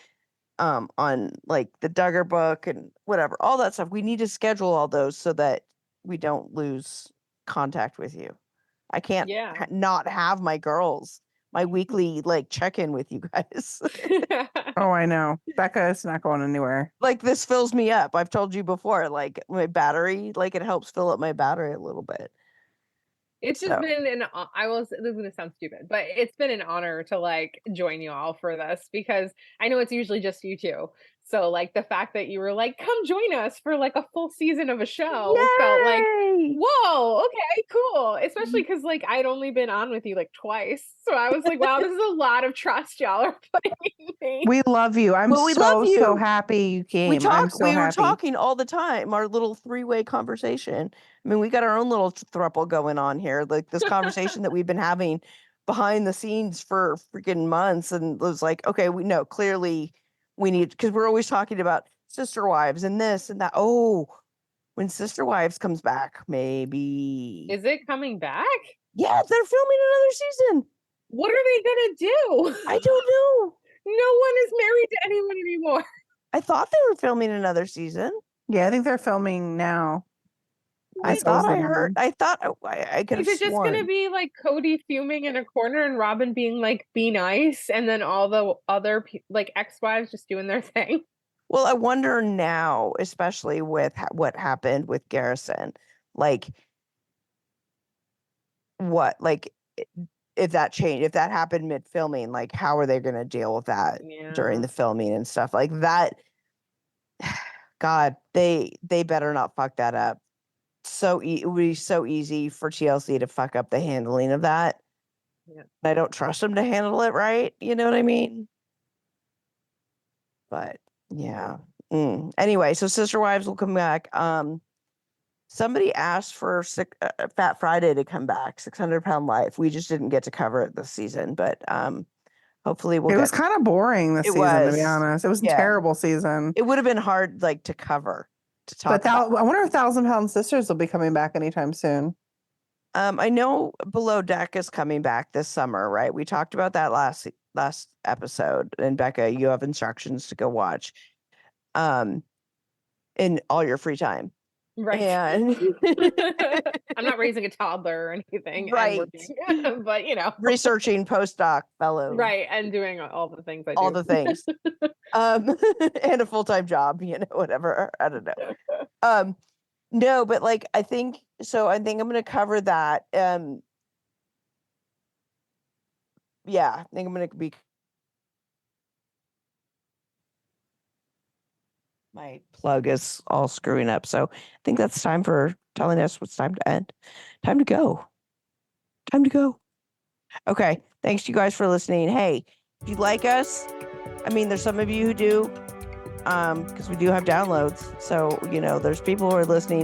on like the Duggar book and whatever, all that stuff. We need to schedule all those so that we don't lose contact with you. I can't Yeah. not have my girls, my weekly like check-in with you guys. Oh, I know. Becca is not going anywhere. Like this fills me up. I've told you before, like my battery, like it helps fill up my battery a little bit. It's just So been this is gonna sound stupid, but it's been an honor to like join you all for this because I know it's usually just you two. So like the fact that you were like, come join us for like a full season of a show felt like, yay! whoa, okay, cool. Especially because like I'd only been on with you like twice. So I was like, wow, this is a lot of trust y'all are putting in me. We love you. I'm Well, we love so you. happy you came. I'm so We were happy. talking all the time, our little three-way conversation. I mean, we got our own little throuple going on here, like this conversation that we've been having behind the scenes for freaking months, and it was like, okay, we know clearly we need, because we're always talking about Sister Wives and this and that. Oh, when Sister Wives comes back, maybe. Is it coming back? Yeah, they're filming another season. What are they gonna do? I don't know. No one is married to anyone anymore. I thought they were filming another season. Yeah, I think they're filming now. I That was thought the I heard. number. I thought I could have Is it just gonna sworn. be like Cody fuming in a corner and Robin being like, be nice, and then all the other like ex-wives just doing their thing? Well, I wonder now, especially with what happened with Garrison, like what, like if that changed, if that happened mid filming, like how are they going to deal with that during the filming and stuff like that? God, they better not fuck that up. It would be so easy for TLC to fuck up the handling of that. Yeah. I don't trust them to handle it right. You know what I mean? But yeah. Anyway, so Sister Wives will come back. Somebody asked for Fat Friday to come back, 600-Pound Life. We just didn't get to cover it this season, but hopefully we'll It get. was kind of boring this It season, to be was. honest. It was a Yeah. terrible season. It would have been hard, like, to cover, to talk But about. I wonder if 1,000-Pound Sisters will be coming back anytime soon. I know Below Deck is coming back this summer, right? We talked about that last episode, and Becca, you have instructions to go watch, in all your free time. Right. And I'm not raising a toddler or anything. Right. And working, but you know, researching postdoc fellow. right. And doing all the things I do. All the things. And a full-time job, you know, whatever. I don't know. No, but like I think I'm gonna cover that. Yeah, I think I'm gonna be. My plug is all screwing up. So I think that's time for telling us what's time to end. Time to go. Time to go. Okay. Thanks to you guys for listening. Hey, if you like us, I mean, there's some of you who do, because we do have downloads. So, you know, there's people who are listening.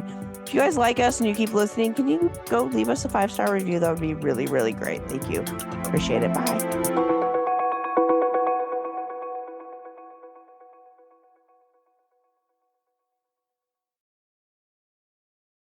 If you guys like us and you keep listening, can you go leave us a 5-star review? That would be really, really great. Thank you. Appreciate it. Bye.